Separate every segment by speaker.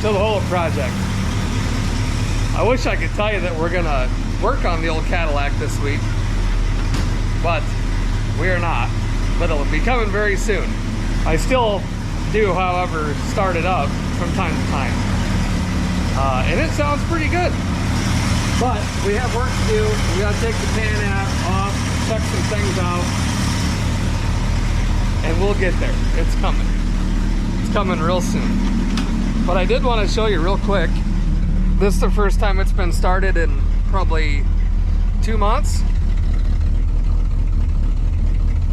Speaker 1: to the whole project. I wish I could tell you that we're gonna work on the old Cadillac this week, but we are not. But it'll be coming very soon. I still do, however, start it up from time to time. And it sounds pretty good. But we have work to do. We gotta take the pan off, check some things out, and we'll get there. It's coming. It's coming real soon. But I did want to show you real quick. This is the first time it's been started in probably 2 months.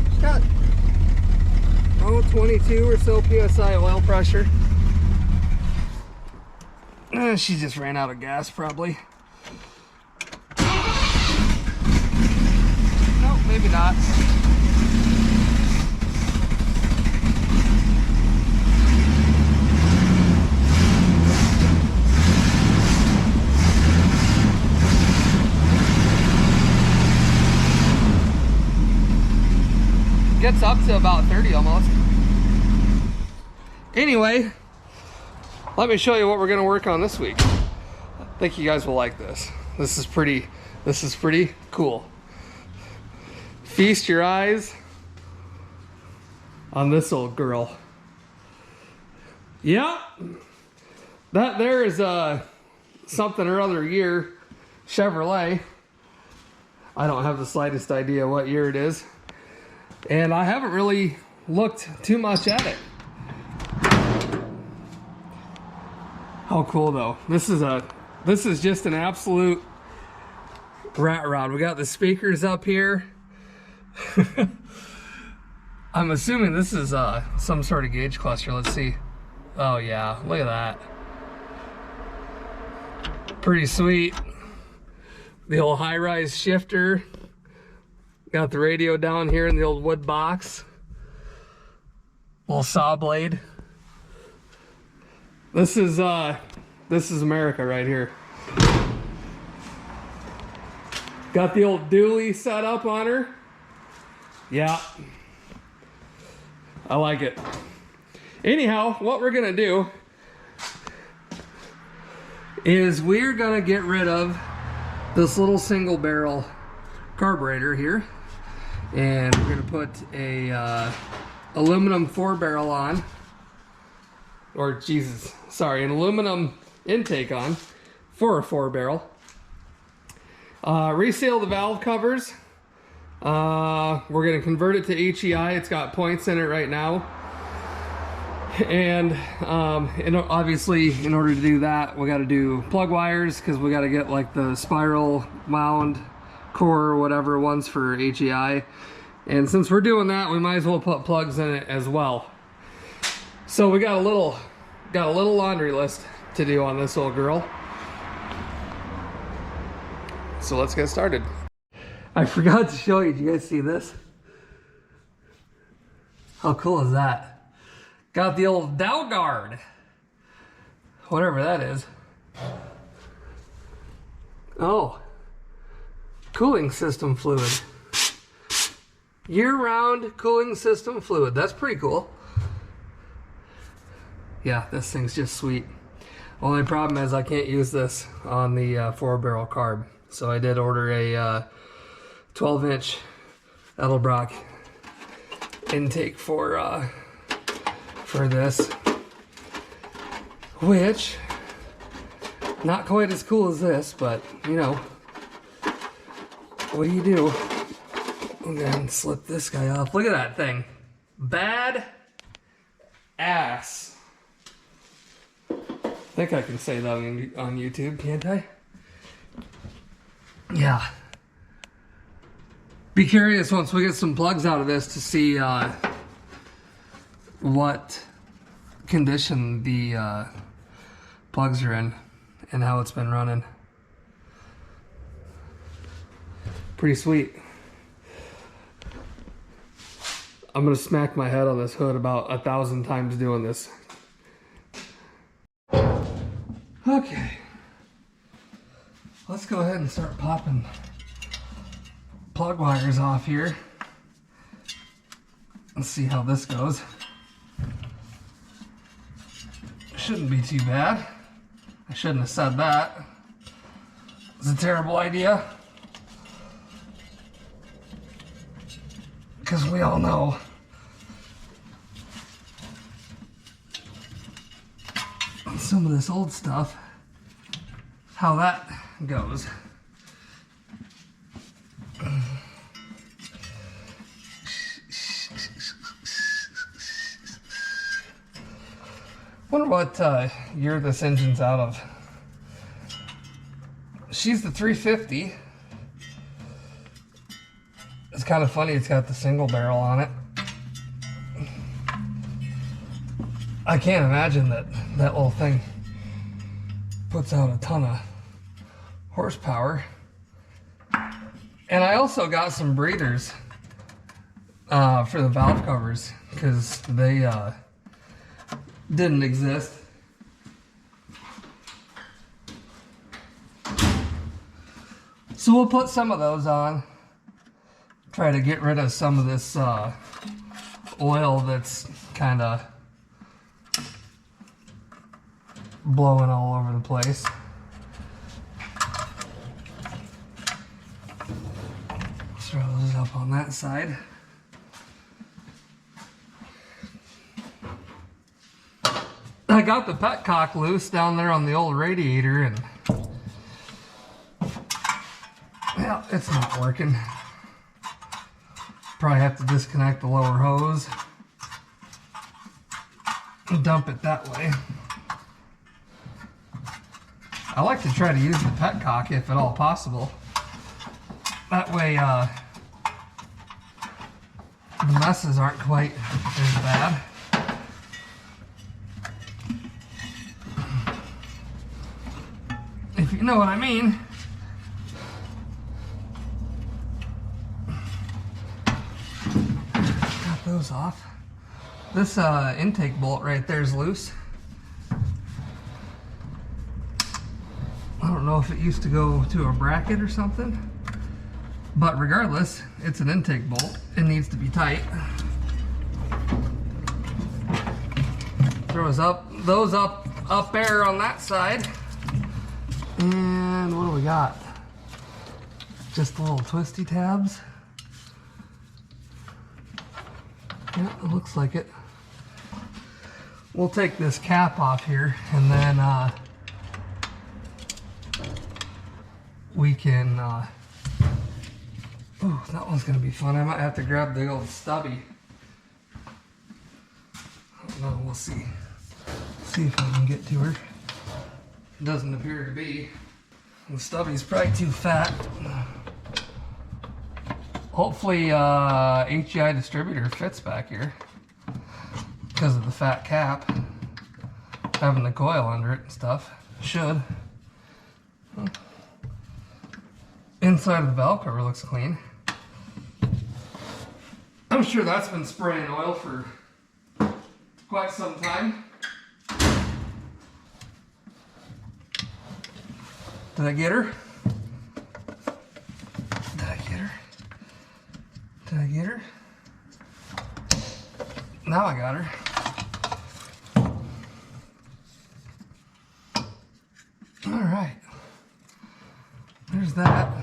Speaker 1: It's got 22 or so PSI oil pressure. She just ran out of gas probably. No, maybe not. Gets up to about 30 almost. Anyway, let me show you what we're going to work on this week. I think you guys will like this. This is pretty cool. Feast your eyes on this old girl. Yep. That there is a something or other year Chevrolet. I don't have the slightest idea what year it is. And I haven't really looked too much at it. How cool though. This is just an absolute rat rod. We got the speakers up here. I'm assuming this is some sort of gauge cluster. Let's see. Oh yeah, look at that. Pretty sweet. The old high-rise shifter. Got the radio down here in the old wood box. Little saw blade. This is America right here. Got the old dually set up on her. Yeah. I like it. Anyhow, what we're gonna do is we're gonna get rid of this little single barrel carburetor here. And we're gonna put a aluminum 4-barrel on, or Jesus, sorry, an aluminum intake on for a 4-barrel. Reseal the valve covers. We're gonna convert it to HEI. It's got points in it right now. And obviously, in order to do that, we got to do plug wires because we got to get like the spiral wound core or whatever ones for HEI. And since we're doing that, we might as well put plugs in it as well. So we got a little laundry list to do on this old girl. So let's get started. I forgot to show you. Did you guys see this? How cool is that? Got the old dow guard, whatever that is. Oh, cooling system fluid. Year-round cooling system fluid. That's pretty cool. Yeah, this thing's just sweet. Only problem is I can't use this on the 4-barrel carb. So I did order a 12-inch Edelbrock intake for this, which not quite as cool as this, but you know, what do you do? I'm gonna slip this guy off. Look at that thing. Bad ass. I think I can say that on YouTube, can't I? Yeah. Be curious once we get some plugs out of this to see what condition the plugs are in and how it's been running. Pretty sweet. I'm gonna smack my head on this hood about 1,000 times doing this. Okay, let's go ahead and start popping plug wires off here. Let's see how this goes. Shouldn't be too bad. I shouldn't have said that. It's a terrible idea. Because we all know some of this old stuff, how that goes. Wonder what year this engine's out of. She's the 350. It's kind of funny, it's got the single barrel on it. I can't imagine that little thing puts out a ton of horsepower. And I also got some breathers for the valve covers because they didn't exist. So we'll put some of those on. Try to get rid of some of this oil that's kind of blowing all over the place. Throw those up on that side. I got the petcock loose down there on the old radiator and well, it's not working. Probably have to disconnect the lower hose and dump it that way. I like to try to use the petcock if at all possible. That way the messes aren't quite as bad. If you know what I mean. Got those off. This intake bolt right there is loose. I don't know if it used to go to a bracket or something, but regardless, it's an intake bolt. It needs to be tight. Throw those up there on that side. And what do we got? Just the little twisty tabs. Yeah, it looks like it. We'll take this cap off here and then we can ooh, that one's gonna be fun. I might have to grab the old stubby. I don't know, we'll see. See if I can get to her. Doesn't appear to be. The stubby's probably too fat. Hopefully HEI distributor fits back here because of the fat cap. Having the coil under it and stuff. Should. Inside of the valve cover looks clean. I'm sure that's been spraying oil for quite some time. Did I get her? Did I get her? Did I get her? Now I got her. All right. There's that.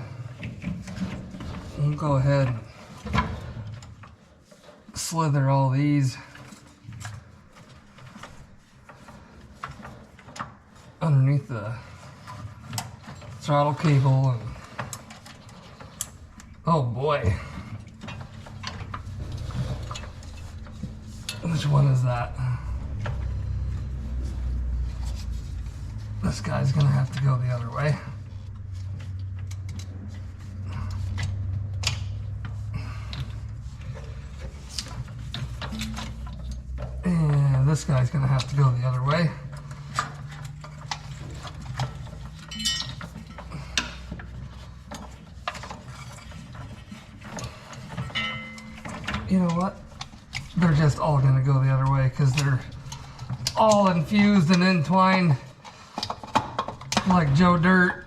Speaker 1: We'll go ahead and slither all these underneath the throttle cable and oh boy, which one is that? This guy's gonna have to go the other way. And this guy's gonna have to go the other way. You know what? They're just all going to go the other way because they're all infused and entwined like Joe Dirt.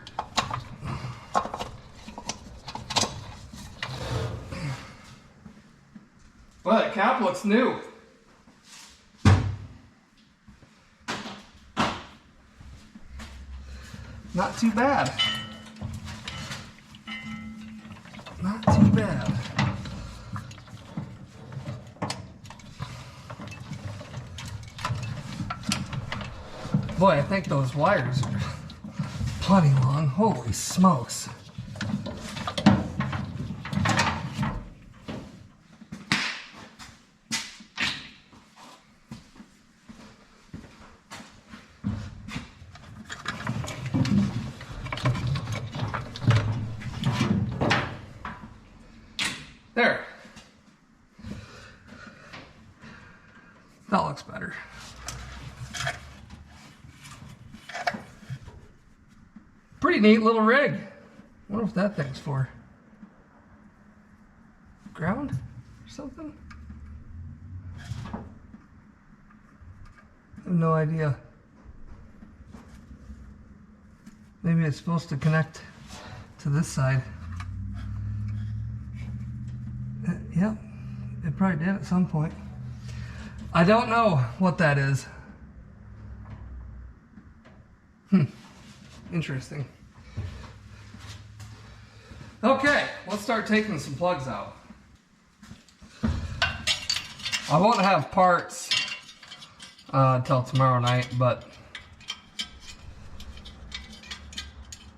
Speaker 1: Well, that cap looks new. Not too bad. Not too bad. Boy, I think those wires are plenty long. Holy smokes. There. That looks better. Pretty neat little rig. Wonder what that thing's for. Ground or something? I have no idea. Maybe it's supposed to connect to this side. Yep, it probably did at some point. I don't know what that is. Interesting. Okay, let's start taking some plugs out. I won't have parts till tomorrow night, but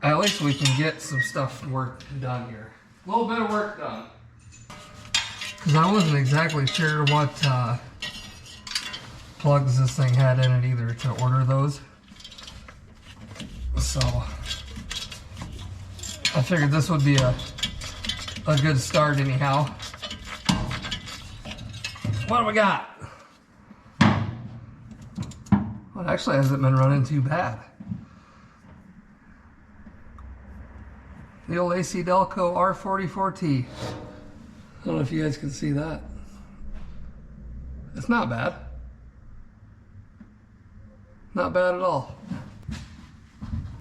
Speaker 1: at least we can get some work done here. A little bit of work done. Because I wasn't exactly sure what plugs this thing had in it either to order those. So I figured this would be a good start anyhow. What do we got? Well, it actually hasn't been running too bad. The old AC Delco R44T. I don't know if you guys can see that. It's not bad. Not bad at all.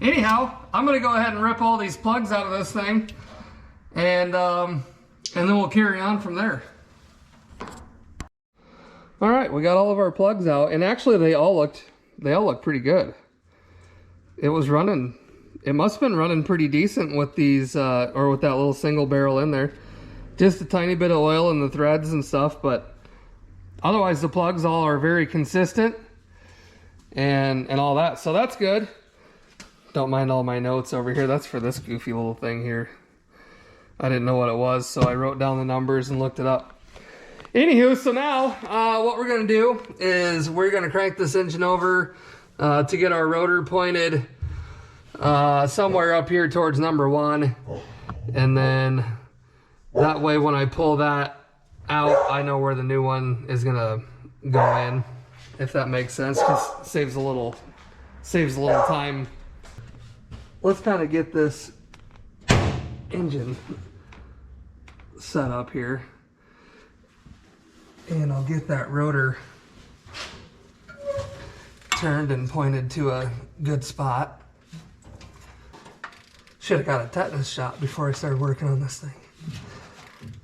Speaker 1: Anyhow, I'm gonna go ahead and rip all these plugs out of this thing, and then we'll carry on from there. All right, we got all of our plugs out, and actually they all look pretty good. It was running. It must have been running pretty decent with these, or with that little single barrel in there. Just a tiny bit of oil in the threads and stuff, but otherwise the plugs all are very consistent and all that. So that's good. Don't mind all my notes over here. That's for this goofy little thing here. I didn't know what it was, so I wrote down the numbers and looked it up. Anywho, so now what we're gonna do is we're gonna crank this engine over to get our rotor pointed somewhere up here towards number 1, and then that way when I pull that out, I know where the new one is gonna go in, if that makes sense. Just saves a little time. Let's kind of get this engine set up here, and I'll get that rotor turned and pointed to a good spot. Should have got a tetanus shot before I started working on this thing.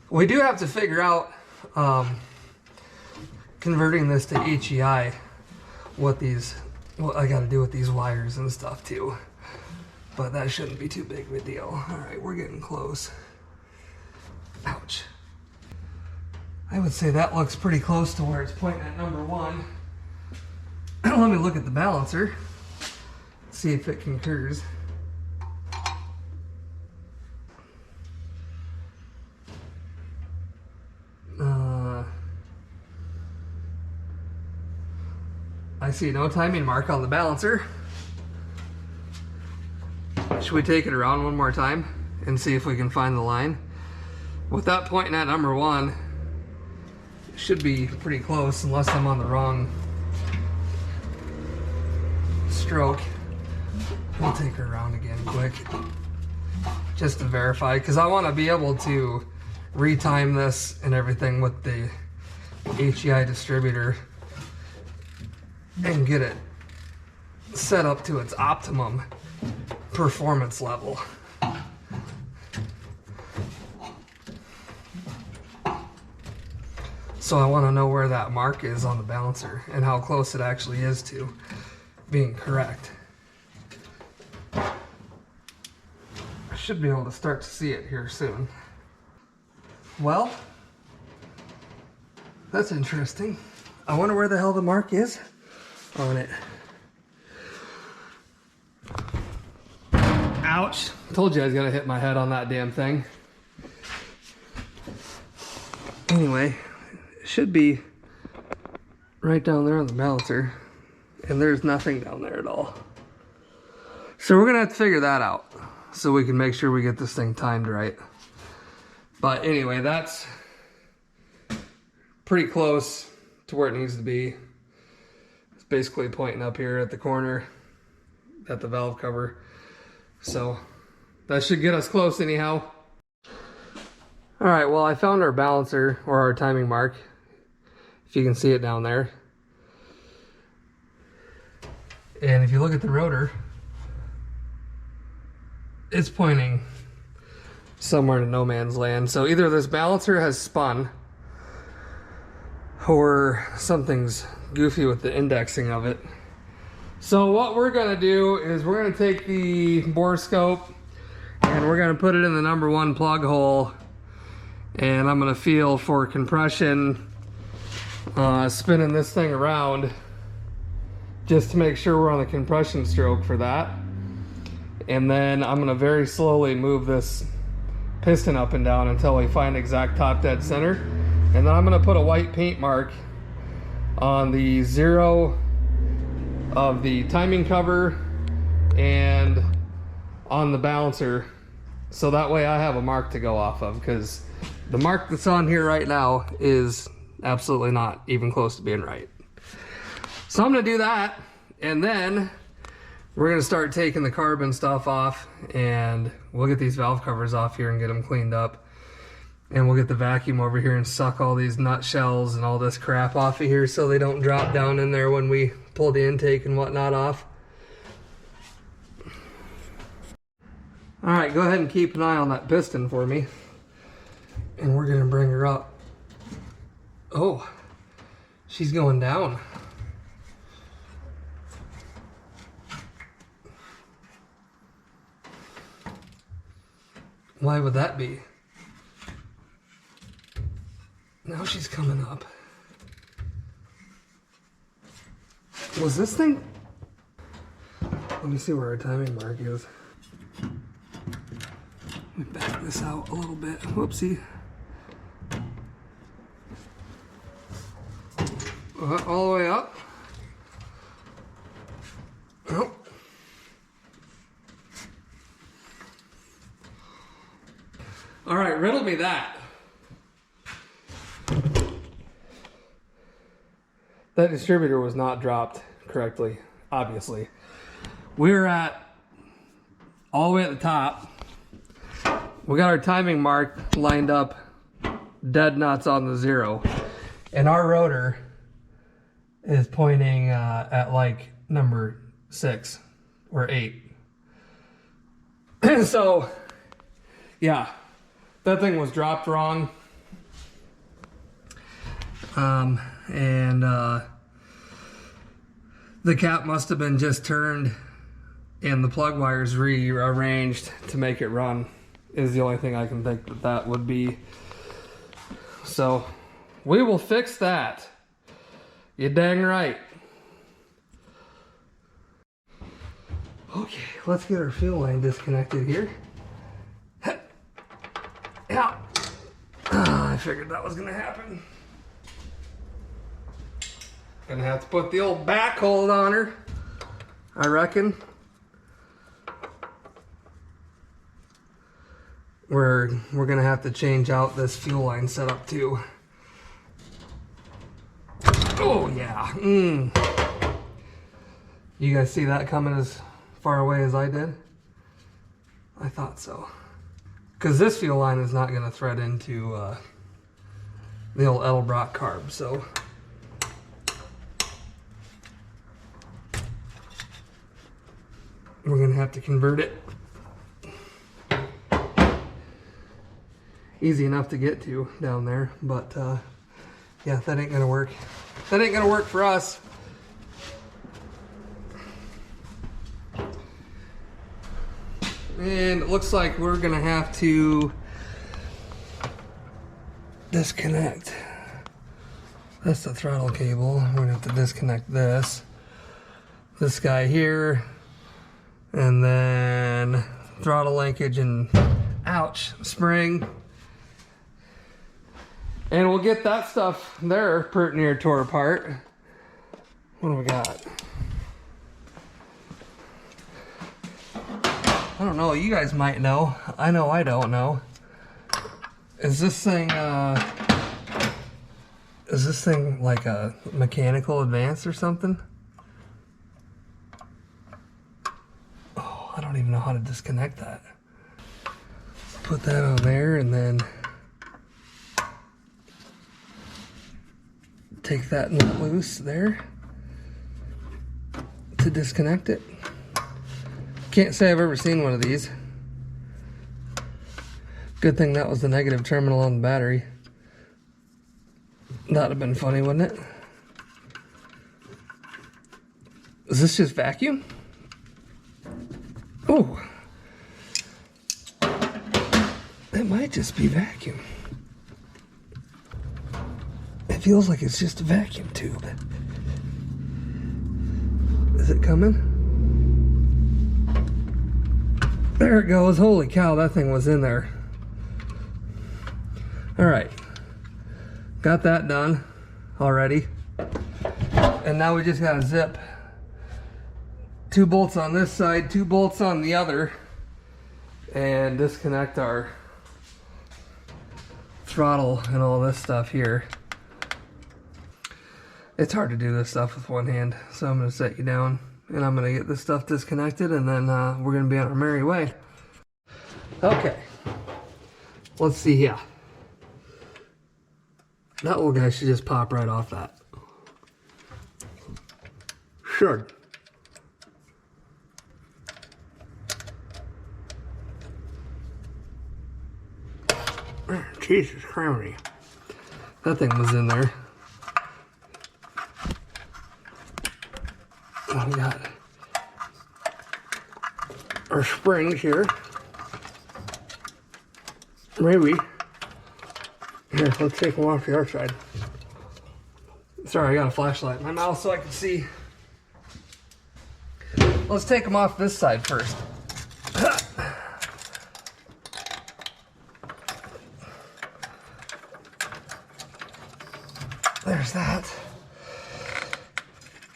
Speaker 1: We do have to figure out converting this to HEI, what I got to do with these wires and stuff too. But that shouldn't be too big of a deal. All right, we're getting close. Ouch. I would say that looks pretty close to where it's pointing at number 1. Let me look at the balancer, see if it concurs. I see no timing mark on the balancer. Should we take it around one more time and see if we can find the line? With that pointing at number 1, it should be pretty close unless I'm on the wrong stroke. We'll take her around again quick just to verify, because I want to be able to retime this and everything with the HEI distributor and get it set up to its optimum performance level. So I want to know where that mark is on the balancer and how close it actually is to being correct. Should be able to start to see it here soon. Well, that's interesting. I wonder where the hell the mark is on it. Ouch. Told you I was gonna hit my head on that damn thing. Anyway, it should be right down there on the balancer. And there's nothing down there at all. So we're gonna have to figure that out so we can make sure we get this thing timed right. But anyway, that's pretty close to where it needs to be. It's basically pointing up here at the corner at the valve cover. So that should get us close anyhow. All right, well, I found our balancer or our timing mark. If you can see it down there. And if you look at the rotor, it's pointing somewhere to no man's land. So either this balancer has spun or something's goofy with the indexing of it. So what we're gonna do is we're gonna take the bore scope and we're gonna put it in the #1 plug hole, and I'm gonna feel for compression, spinning this thing around just to make sure we're on the compression stroke for that. And then I'm gonna very slowly move this piston up and down until we find exact top dead center. And then I'm gonna put a white paint mark on the 0 of the timing cover and on the balancer. So that way I have a mark to go off of, because the mark that's on here right now is absolutely not even close to being right. So I'm gonna do that, and then we're gonna start taking the carb and stuff off, and we'll get these valve covers off here and get them cleaned up. And we'll get the vacuum over here and suck all these nut shells and all this crap off of here so they don't drop down in there when we pull the intake and whatnot off. All right, go ahead and keep an eye on that piston for me. And we're gonna bring her up. Oh, she's going down. Why would that be? Now she's coming up. Was this thing? Let me see where our timing mark is. Let me back this out a little bit. Whoopsie. All the way up. Oh. All right, riddle me that. That distributor was not dropped correctly, obviously. We're at all the way at the top. We got our timing mark lined up dead nuts on the 0. And our rotor is pointing at like #6 or 8. So, yeah, that thing was dropped wrong. The cap must have been just turned and the plug wires rearranged to make it run, is the only thing I can think that that would be. So we will fix that. You're dang right. Okay, let's get our fuel line disconnected here. Yeah. I figured that was gonna happen. Gonna have to put the old back hold on her, I reckon. We're gonna have to change out this fuel line setup too. Oh yeah. You guys see that coming as far away as I did? I thought so. Because this fuel line is not gonna thread into the old Edelbrock carb, so. We're gonna have to convert it. Easy enough to get to down there, but yeah, that ain't gonna work. That ain't gonna work for us. And it looks like we're gonna have to disconnect. That's the throttle cable. We're gonna have to disconnect this guy here, and then throttle linkage and ouch, spring. And we'll get that stuff there pretty near tore apart. What do we got? I don't know, you guys might know. I know I don't know. Is this thing like a mechanical advance or something? Oh, I don't even know how to disconnect that. Put that on there and then take that nut loose there to disconnect it. Can't say I've ever seen one of these. Good thing that was the negative terminal on the battery. That'd have been funny, wouldn't it? Is this just vacuum? Oh. It might just be vacuum. It feels like it's just a vacuum tube. Is it coming? There it goes. Holy cow, that thing was in there. All right. Got that done already. And now we just gotta zip 2 bolts on this side, 2 bolts on the other, and disconnect our throttle and all this stuff here. It's hard to do this stuff with one hand, so I'm gonna set you down and I'm gonna get this stuff disconnected, and then we're gonna be on our merry way. Okay, let's see here. That little guy should just pop right off that. Sure. Jesus Christ. That thing was in there. Oh, we got our springs here. Maybe. Here, let's take them off the other side. Sorry, I got a flashlight in my mouth so I can see. Let's take them off this side first. There's that.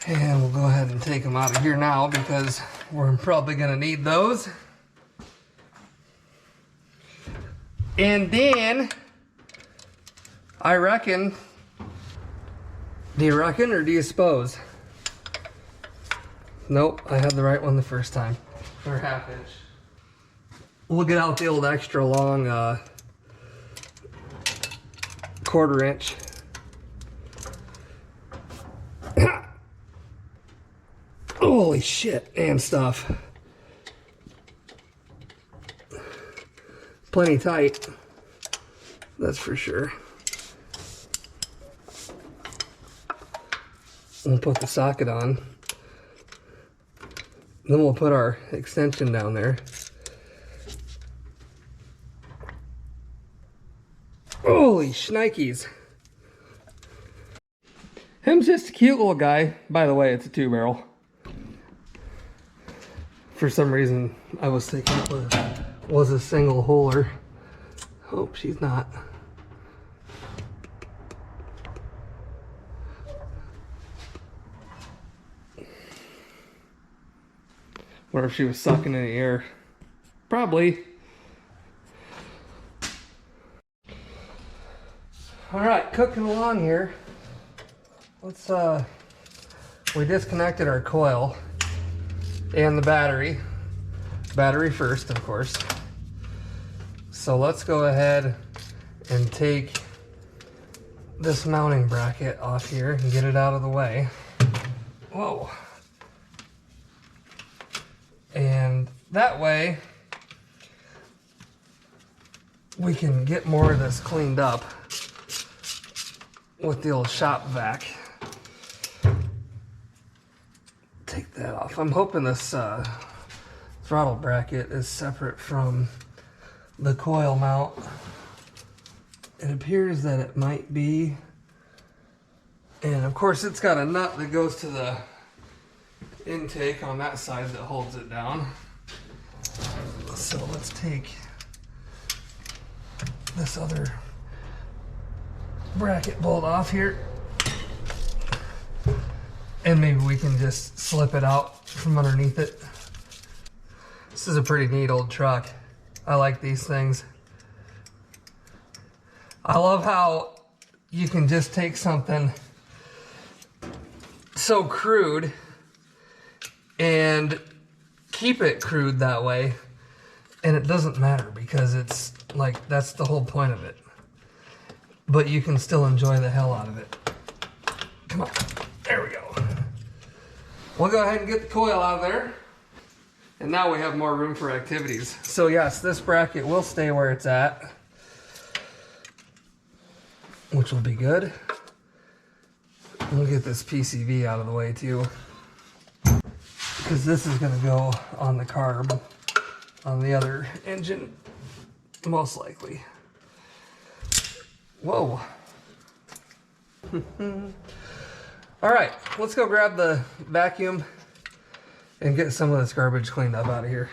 Speaker 1: And we'll go ahead and take them out of here now because we're probably going to need those. And then, I reckon, do you reckon or do you suppose? Nope, I had the right one the first time. Or 1/2 inch. We'll get out the old extra long 1/4 inch. Holy shit, and stuff. Plenty tight, that's for sure. We'll put the socket on. Then we'll put our extension down there. Holy shnikes. Him's just a cute little guy. By the way, it's a 2-barrel. For some reason, I was thinking it was a single holer. Hope she's not. Or if she was sucking in the air. Probably. Alright, cooking along here. Let's, we disconnected our coil and the battery. Battery first, of course. So let's go ahead and take this mounting bracket off here and get it out of the way. Whoa. And that way we can get more of this cleaned up with the old shop vac. Take that off. I'm hoping this throttle bracket is separate from the coil mount. It appears that it might be. And of course it's got a nut that goes to the intake on that side that holds it down. So let's take this other bracket bolt off here. And maybe we can just slip it out from underneath it. This is a pretty neat old truck. I like these things. I love how you can just take something so crude and keep it crude that way, and it doesn't matter because it's like, that's the whole point of it. But you can still enjoy the hell out of it. Come on, there we go. We'll go ahead and get the coil out of there. And now we have more room for activities. So yes, this bracket will stay where it's at, which will be good. We'll get this PCV out of the way too, because this is gonna go on the carb on the other engine, most likely. Whoa. All right, let's go grab the vacuum and get some of this garbage cleaned up out of here.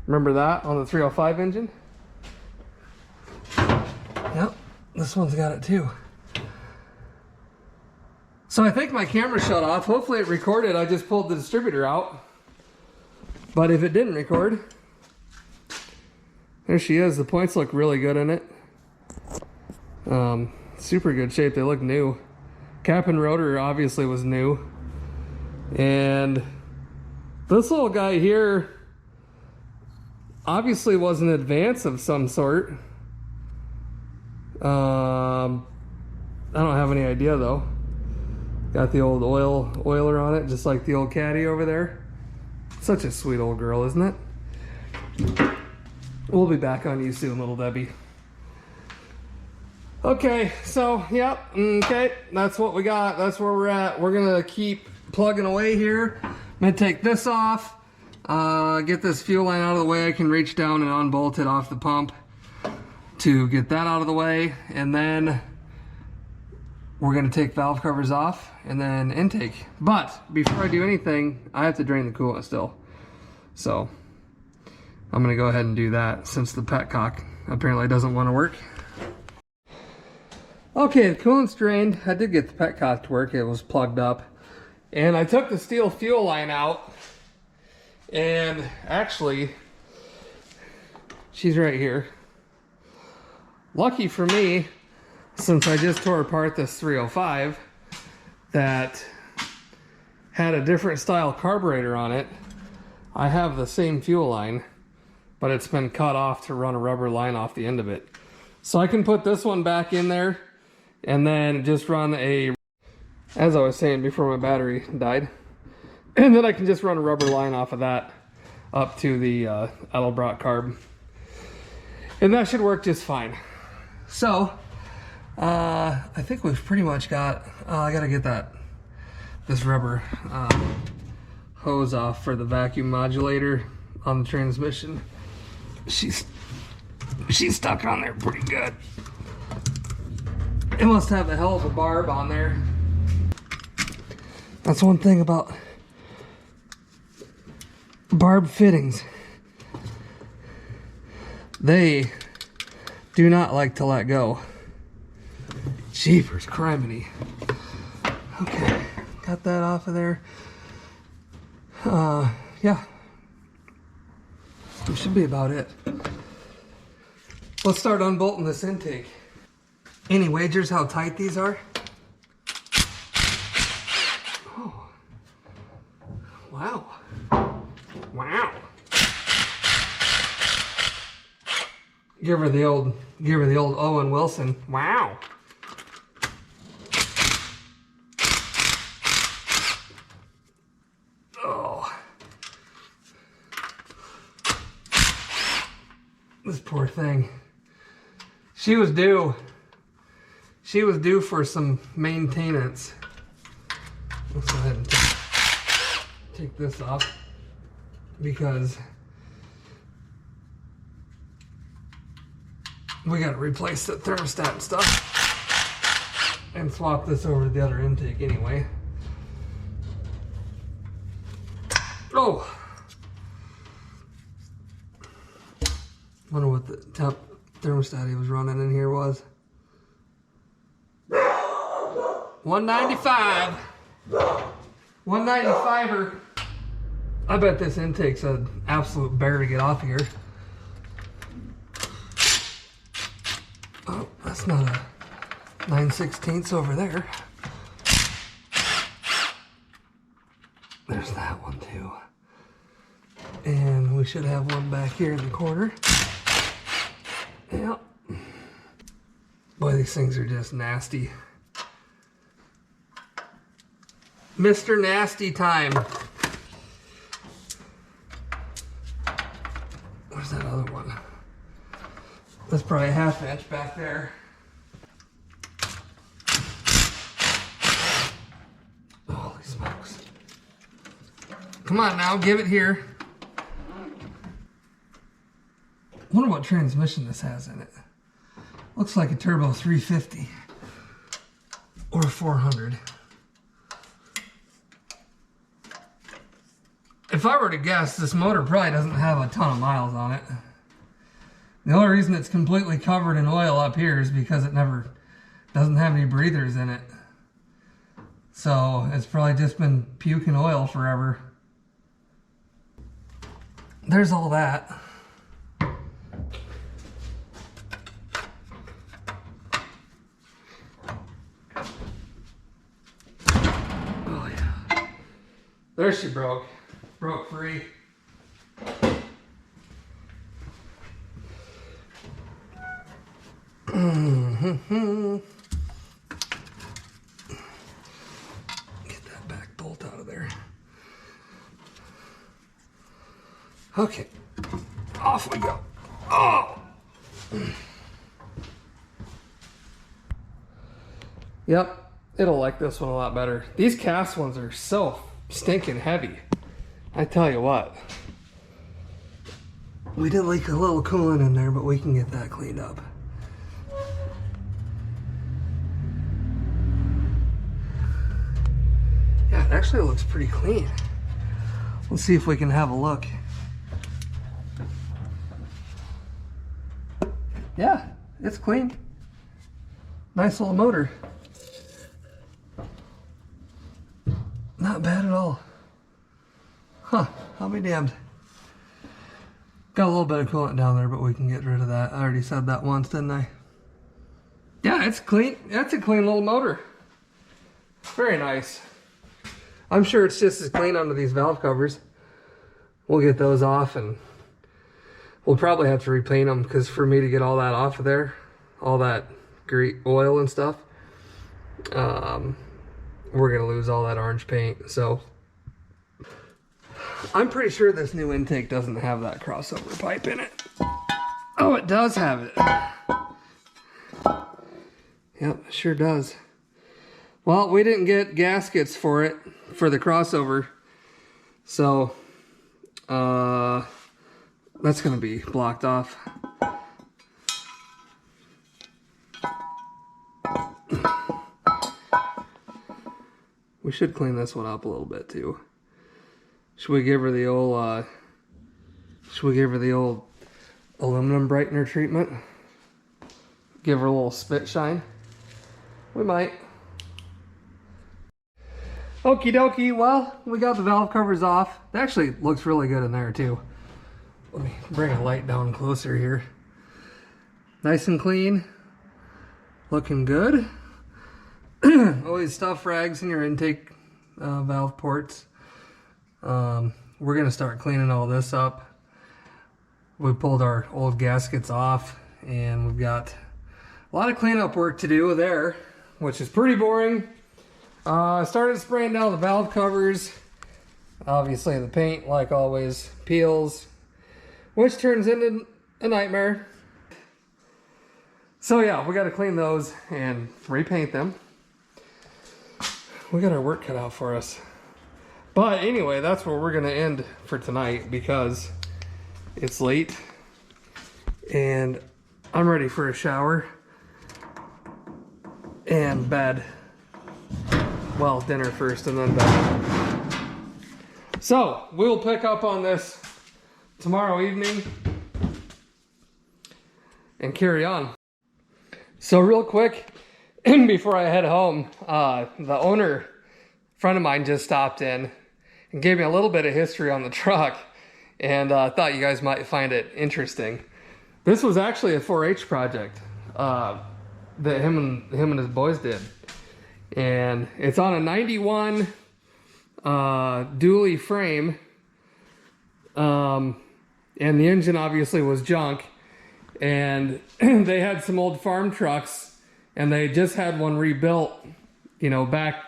Speaker 1: Remember that on the 305 engine? Yep, this one's got it too. So I think my camera shut off. Hopefully it recorded. I just pulled the distributor out. But if it didn't record, there she is. The points look really good in it. Super good shape. They look new. Cap and rotor obviously was new. And this little guy here obviously was an advance of some sort. I don't have any idea though. Got the old oiler on it, just like the old Caddy over there. Such a sweet old girl, isn't it? We'll be back on you soon, little Debbie. Okay, so, yep, okay, that's what we got. That's where we're at. We're gonna keep plugging away here. I'm gonna take this off, get this fuel line out of the way. I can reach down and unbolt it off the pump to get that out of the way. And then we're gonna take valve covers off and then intake. But before I do anything, I have to drain the coolant still. So I'm gonna go ahead and do that since the petcock apparently doesn't want to work. Okay, the coolant's drained. I did get the petcock to work. It was plugged up. And I took the steel fuel line out. And actually, she's right here. Lucky for me, since I just tore apart this 305 that had a different style carburetor on it, I have the same fuel line, but it's been cut off to run a rubber line off the end of it. So I can put this one back in there and then just run a, as I was saying before my battery died, and then I can just run a rubber line off of that up to the Edelbrock carb. And that should work just fine. So, I think we've pretty much got, I gotta get this rubber hose off for the vacuum modulator on the transmission. She's stuck on there pretty good. It must have a hell of a barb on there. That's one thing about barb fittings. They do not like to let go. Jeepers criminy. Okay, got that off of there. Yeah. That should be about it. Let's start unbolting this intake. Any wagers how tight these are? Oh. Wow. Wow. Give her the old Owen Wilson. Wow. Oh. This poor thing. She was due for some maintenance. Let's go ahead and take this off because we got to replace the thermostat and stuff and swap this over to the other intake anyway. Oh! Wonder what the top thermostat he was running in here was. 195. 195er. I bet this intake's an absolute bear to get off here. Oh, that's not a 9/16 over there. There's that one too. And we should have one back here in the corner. Yep. Boy, these things are just nasty. Mr. Nasty time. Where's that other one? That's probably a 1/2 inch back there. Holy smokes. Come on now, give it here. Wonder what transmission this has in it. Looks like a turbo 350 or 400. If I were to guess, this motor probably doesn't have a ton of miles on it. The only reason it's completely covered in oil up here is because it never doesn't have any breathers in it. So it's probably just been puking oil forever. There's all that. Oh yeah. There she broke. Broke free. Get that back bolt out of there. Okay, off we go. Oh! Yep, it'll like this one a lot better. These cast ones are so stinking heavy. I tell you what. We did leak a little coolant in there, but we can get that cleaned up. Yeah, it actually looks pretty clean. Let's see if we can have a look. Yeah, it's clean. Nice little motor. Not bad at all. Huh, I'll be damned. Got a little bit of coolant down there, but we can get rid of that. I already said that once, didn't I? Yeah, it's clean. That's a clean little motor. Very nice. I'm sure it's just as clean under these valve covers. We'll get those off and we'll probably have to repaint them because for me to get all that off of there, all that grease oil and stuff, we're gonna lose all that orange paint. So I'm pretty sure this new intake doesn't have that crossover pipe in it. Oh, it does have it. Yep, it sure does. Well, we didn't get gaskets for it, for the crossover. So, that's gonna be blocked off. We should clean this one up a little bit too. Should we give her the old aluminum brightener treatment? Give her a little spit shine? We might. Okie dokie, well, we got the valve covers off. It actually looks really good in there too. Let me bring a light down closer here. Nice and clean. Looking good. Always stuff rags in your intake valve ports. We're gonna start cleaning all this up. We pulled our old gaskets off and we've got a lot of cleanup work to do there, which is pretty boring. I started spraying down the valve covers. Obviously the paint, like always, peels, which turns into a nightmare. So yeah, we got to clean those and repaint them. our work cut out for us. But anyway, that's where we're gonna end for tonight because it's late and I'm ready for a shower and bed. Well, dinner first and then bed. So we'll pick up on this tomorrow evening and carry on. So real quick, before I head home, the owner, friend of mine, just stopped in and gave me a little bit of history on the truck, and thought you guys might find it interesting. This was actually a 4-H project that him and his boys did, and it's on a 91 dually frame, and the engine obviously was junk, and they had some old farm trucks, and they just had one rebuilt, you know, back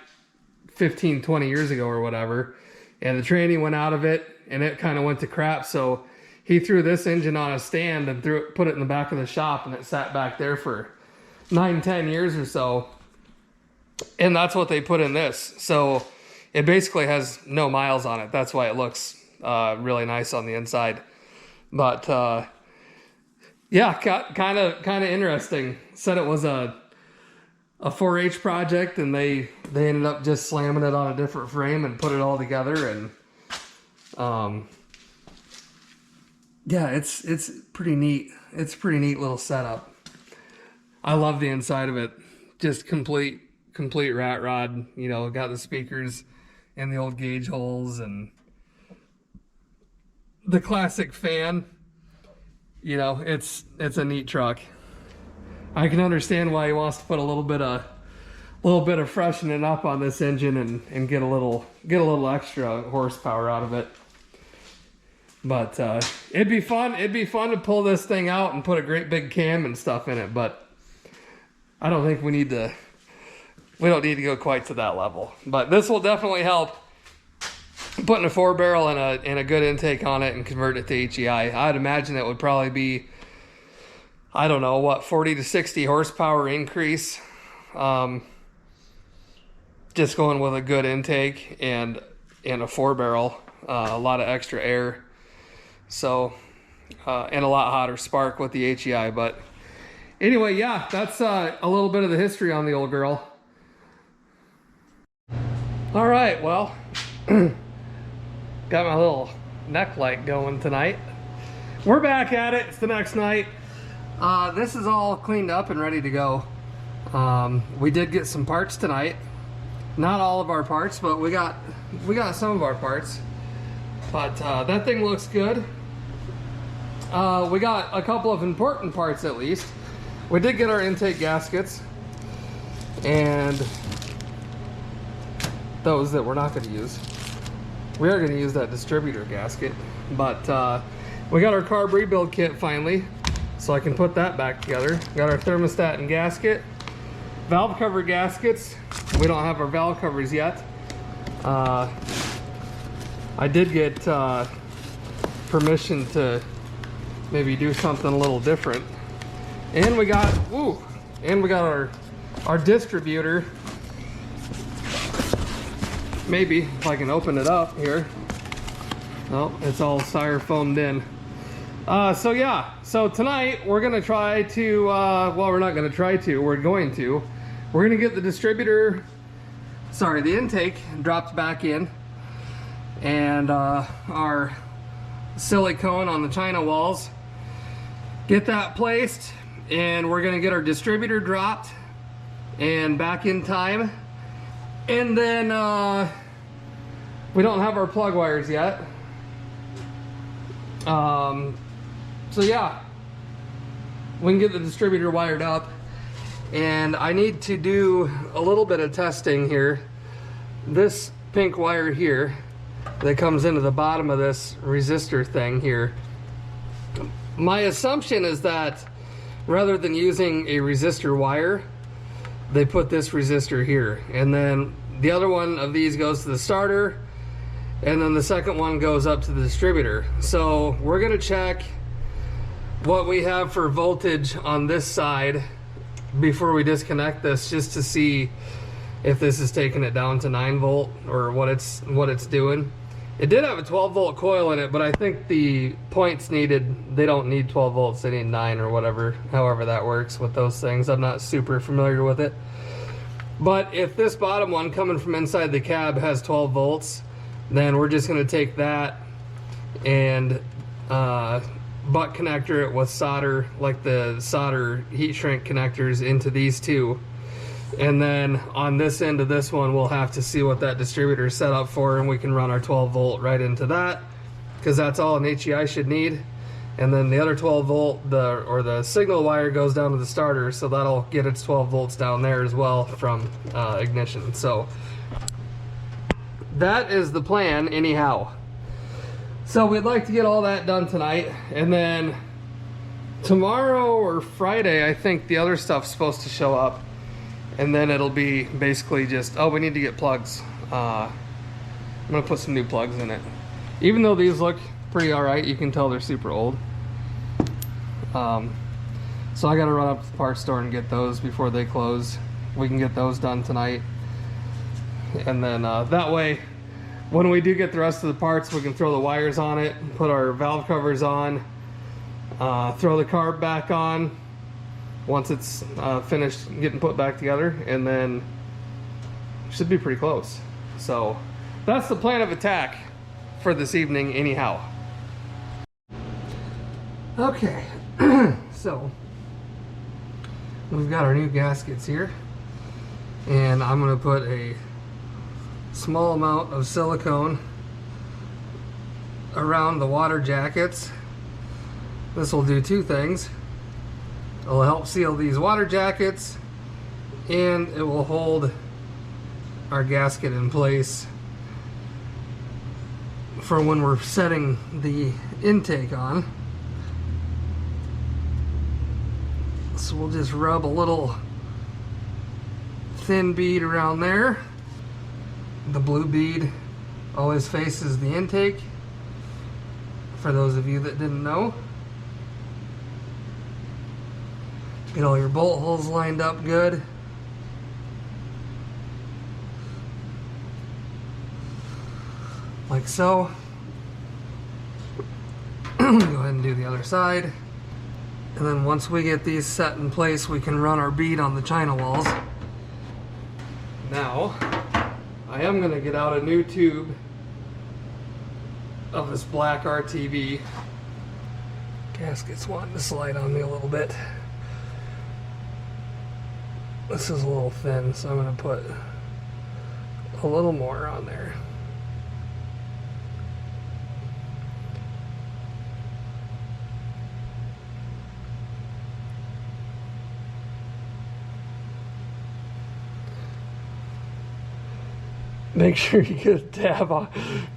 Speaker 1: 15, 20 years ago or whatever, and the tranny went out of it and it kind of went to crap. So he threw this engine on a stand and put it in the back of the shop, and it sat back there for 9-10 years or so, and that's what they put in this. So it basically has no miles on it. That's why it looks really nice on the inside. But yeah, kind of interesting. Said it was a 4-H project, and they ended up just slamming it on a different frame and put it all together. And yeah, it's pretty neat. It's a pretty neat little setup. I love the inside of it. Just complete rat rod. You know, got the speakers and the old gauge holes and the classic fan. You know, it's a neat truck. I can understand why he wants to put a little bit of freshening up on this engine and get a little extra horsepower out of it. But it'd be fun to pull this thing out and put a great big cam and stuff in it, but I don't think we don't need to go quite to that level. But this will definitely help putting a 4-barrel and a good intake on it and convert it to HEI. I'd imagine it would probably be, I don't know, what, 40 to 60 horsepower increase. Just going with a good intake and a 4-barrel, a lot of extra air. So, and a lot hotter spark with the HEI. But anyway, yeah, that's a little bit of the history on the old girl. All right, well, got my little neck light going tonight. We're back at it. It's the next night. This is all cleaned up and ready to go. We did get some parts tonight. Not all of our parts, but we got some of our parts. But that thing looks good. We got a couple of important parts at least. We did get our intake gaskets, and those that we're not going to use. We are going to use that distributor gasket, but we got our carb rebuild kit finally, so I can put that back together. Got our thermostat and gasket, valve cover gaskets. We don't have our valve covers yet. I did get permission to maybe do something a little different, and we got our distributor. Maybe if I can open it up here. Oh, it's all styrofoamed in. So yeah, so tonight we're gonna try to, well, we're not gonna try to, we're going to get the distributor, sorry, the intake dropped back in, and our silicone on the china walls, get that placed, and we're gonna get our distributor dropped and back in time. And then we don't have our plug wires yet. So yeah, we can get the distributor wired up, and I need to do a little bit of testing here. This pink wire here that comes into the bottom of this resistor thing here, my assumption is that rather than using a resistor wire, they put this resistor here, and then the other one of these goes to the starter, and then the second one goes up to the distributor. So we're gonna check what we have for voltage on this side before we disconnect this, just to see if this is taking it down to 9 volt or what it's doing. It did have a 12 volt coil in it, but I think the points needed, they don't need 12 volts, they need 9 or whatever, however that works with those things. I'm not super familiar with it. But if this bottom one coming from inside the cab has 12 volts, then we're just going to take that and butt connector it with solder, like the solder heat shrink connectors, into these two. And then on this end of this one, we'll have to see what that distributor is set up for, and we can run our 12 volt right into that, because that's all an HEI should need. And then the other 12 volt, the signal wire goes down to the starter, so that'll get its 12 volts down there as well from ignition. So that is the plan anyhow. So we'd like to get all that done tonight, and then tomorrow or Friday, I think the other stuff's supposed to show up. And then it'll be basically just, oh, we need to get plugs. I'm gonna put some new plugs in it. Even though these look pretty all right, you can tell they're super old. So I gotta run up to the parts store and get those before they close. We can get those done tonight. And then that way, when we do get the rest of the parts, we can throw the wires on it, put our valve covers on, throw the carb back on once it's finished getting put back together, and then should be pretty close. So that's the plan of attack for this evening anyhow. Okay, so we've got our new gaskets here, and I'm going to put a small amount of silicone around the water jackets. This will do two things. It'll help seal these water jackets, and it will hold our gasket in place for when we're setting the intake on. So we'll just rub a little thin bead around there. The blue bead always faces the intake, for those of you that didn't know. Get all your bolt holes lined up good. Like so. Go ahead and do the other side. And then once we get these set in place, we can run our bead on the china walls. Now, I am going to get out a new tube of this black RTV. Gasket's wanting to slide on me a little bit. This is a little thin, so I'm going to put a little more on there. Make sure you get a dab on.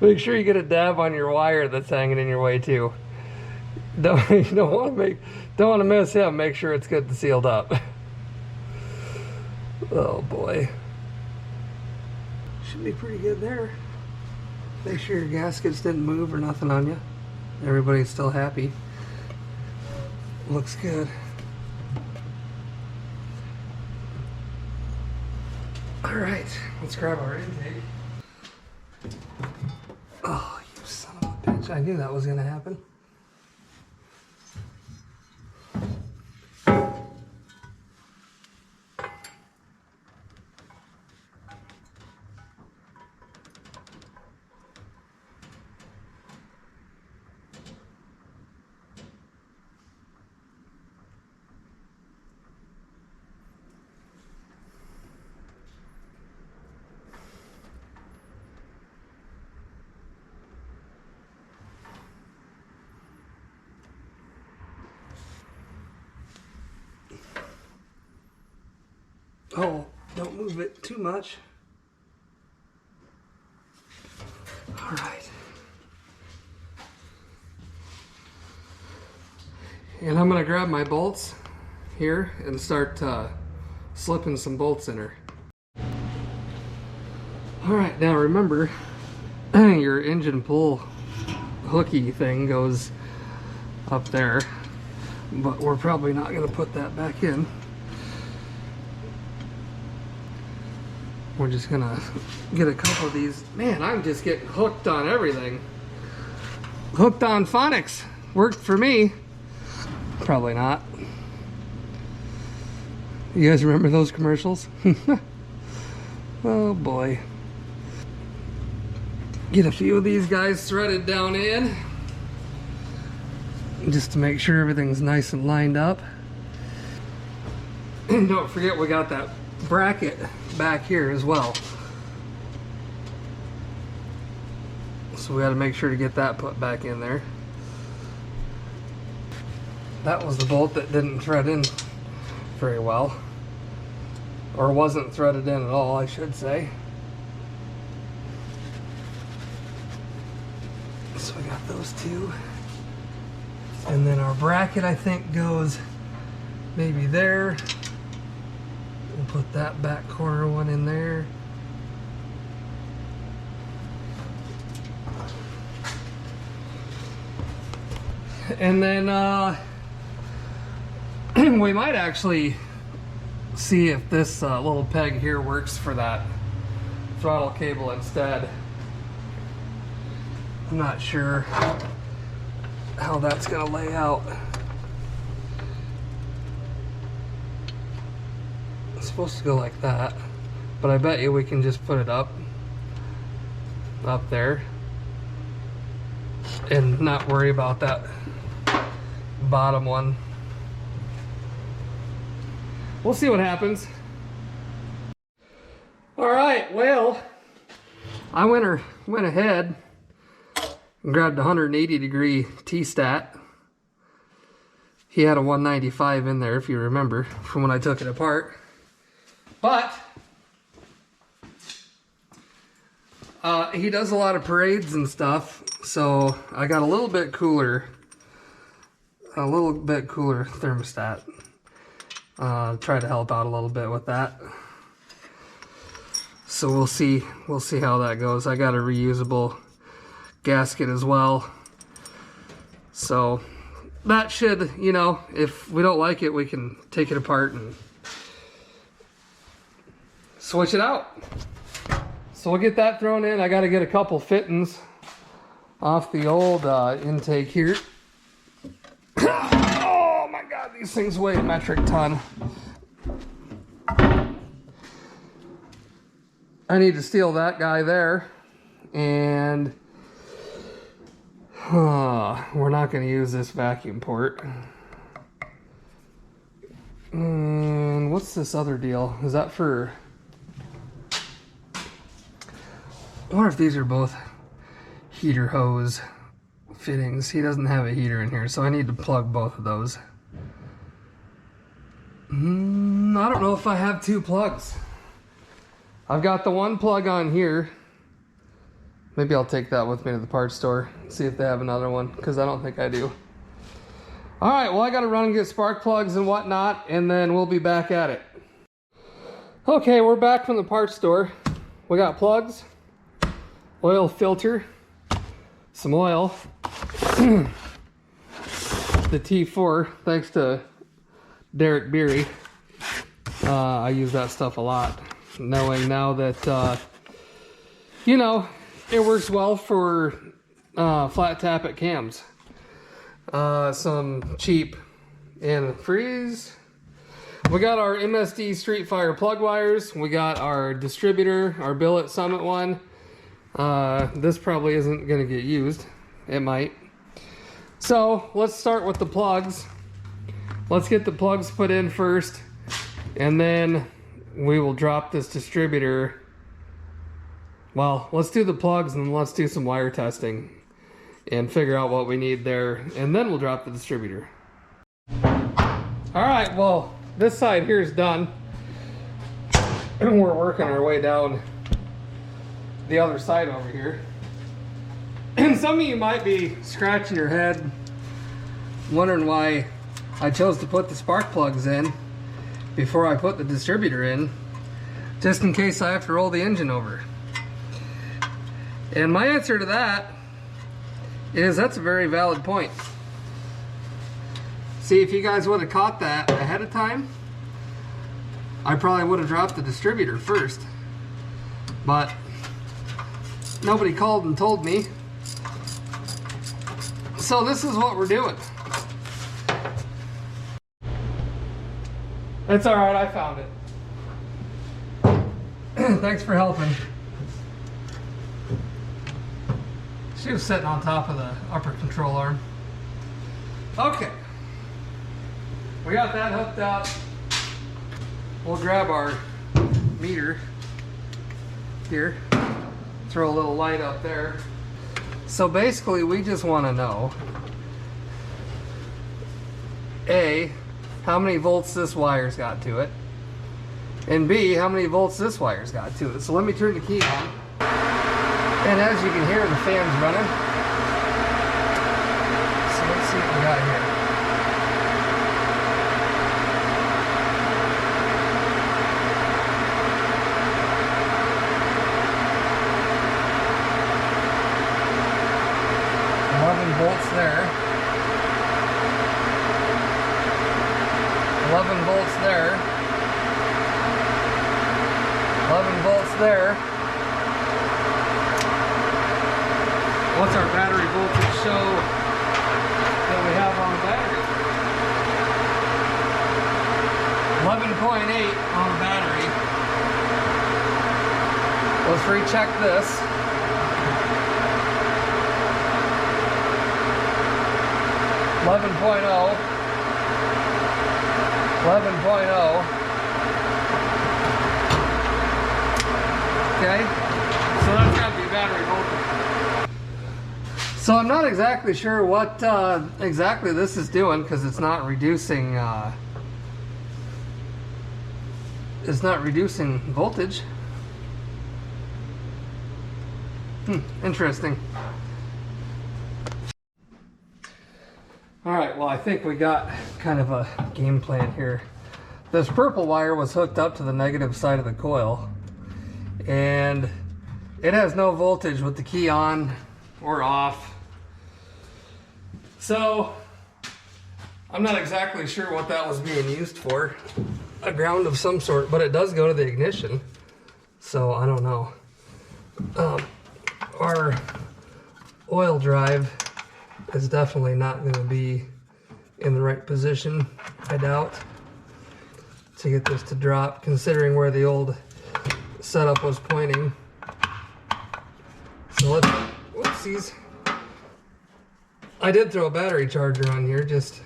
Speaker 1: Make sure you get a dab on your wire that's hanging in your way too. You don't want to miss him. Make sure it's good and sealed up. Oh boy. Should be pretty good there. Make sure your gaskets didn't move or nothing on you. Everybody's still happy. Looks good. Alright, let's grab our intake. Oh, you son of a bitch. I knew that was going to happen. Oh, don't move it too much. All right. And I'm going to grab my bolts here and start slipping some bolts in her. All right, now remember, your engine pull hooky thing goes up there, but we're probably not going to put that back in. We're just gonna get a couple of these. Man, I'm just getting hooked on everything. Hooked on phonics. Worked for me. Probably not. You guys remember those commercials? Oh boy. Get a few of these guys threaded down in, just to make sure everything's nice and lined up. And don't forget, we got that bracket back here as well. So we got to make sure to get that put back in there. That was the bolt that didn't thread in very well. Or wasn't threaded in at all, I should say. So we got those two. And then our bracket, I think, goes maybe there. We'll put that back corner one in there. And then we might actually see if this little peg here works for that throttle cable instead. I'm not sure how that's going to lay out. It's supposed to go like that, but I bet you we can just put it up there and not worry about that bottom one. We'll see what happens. All right, well, I went ahead and grabbed a 180-degree T-stat. He had a 195 in there, if you remember, from when I took it apart. But he does a lot of parades and stuff, so I got a little bit cooler thermostat. Try to help out a little bit with that. So we'll see how that goes. I got a reusable gasket as well. So that should, you know, if we don't like it, we can take it apart and switch it out. So we'll get that thrown in. I got to get a couple fittings off the old intake here. Oh my God, these things weigh a metric ton. I need to steal that guy there, and we're not going to use this vacuum port. And what's this other deal? Is that for... I wonder if these are both heater hose fittings. He doesn't have a heater in here, so I need to plug both of those. I don't know if I have two plugs. I've got the one plug on here. Maybe I'll take that with me to the parts store, see if they have another one, because I don't think I do. All right, well, I got to run and get spark plugs and whatnot, and then we'll be back at it. Okay, we're back from the parts store. We got plugs, oil filter, some oil, the T4, thanks to Derek Beery. I use that stuff a lot, knowing now that, you know, it works well for flat tappet cams. Some cheap antifreeze. We got our MSD Street Fire plug wires. We got our distributor, our billet Summit one. This probably isn't going to get used. It might. So let's start with the plugs. Let's get the plugs put in first, and then we will drop this distributor. Well, let's do the plugs and let's do some wire testing and figure out what we need there, and then we'll drop the distributor. All right, well, this side here is done, and we're working our way down the other side over here. And some of you might be scratching your head wondering why I chose to put the spark plugs in before I put the distributor in, just in case I have to roll the engine over. And my answer to that is that's a very valid point. See, if you guys would have caught that ahead of time, I probably would have dropped the distributor first. but nobody called and told me. So this is what we're doing. It's all right, I found it. Thanks for helping. She was sitting on top of the upper control arm. Okay. We got that hooked up. We'll grab our meter here. Throw a little light up there. So basically we just want to know A, how many volts this wire's got to it, and B, how many volts this wire's got to it. So let me turn the key on, and as you can hear, the fan's running. So let's see what we got here. Volts there. 11 volts there. 11 volts there. What's our battery voltage show that we have on the battery? 11.8 on the battery. Let's recheck this. 11.0. 11.0. Okay, so that's got to be battery voltage. So I'm not exactly sure what exactly this is doing, because it's not reducing. It's not reducing voltage. Interesting. Alright, well I think we got kind of a game plan here. This purple wire was hooked up to the negative side of the coil, and it has no voltage with the key on or off. So I'm not exactly sure what that was being used for. A ground of some sort, but it does go to the ignition. So I don't know. Our oil drive is definitely not going to be in the right position, I doubt, to get this to drop, considering where the old setup was pointing. So let's, whoopsies. I did throw a battery charger on here just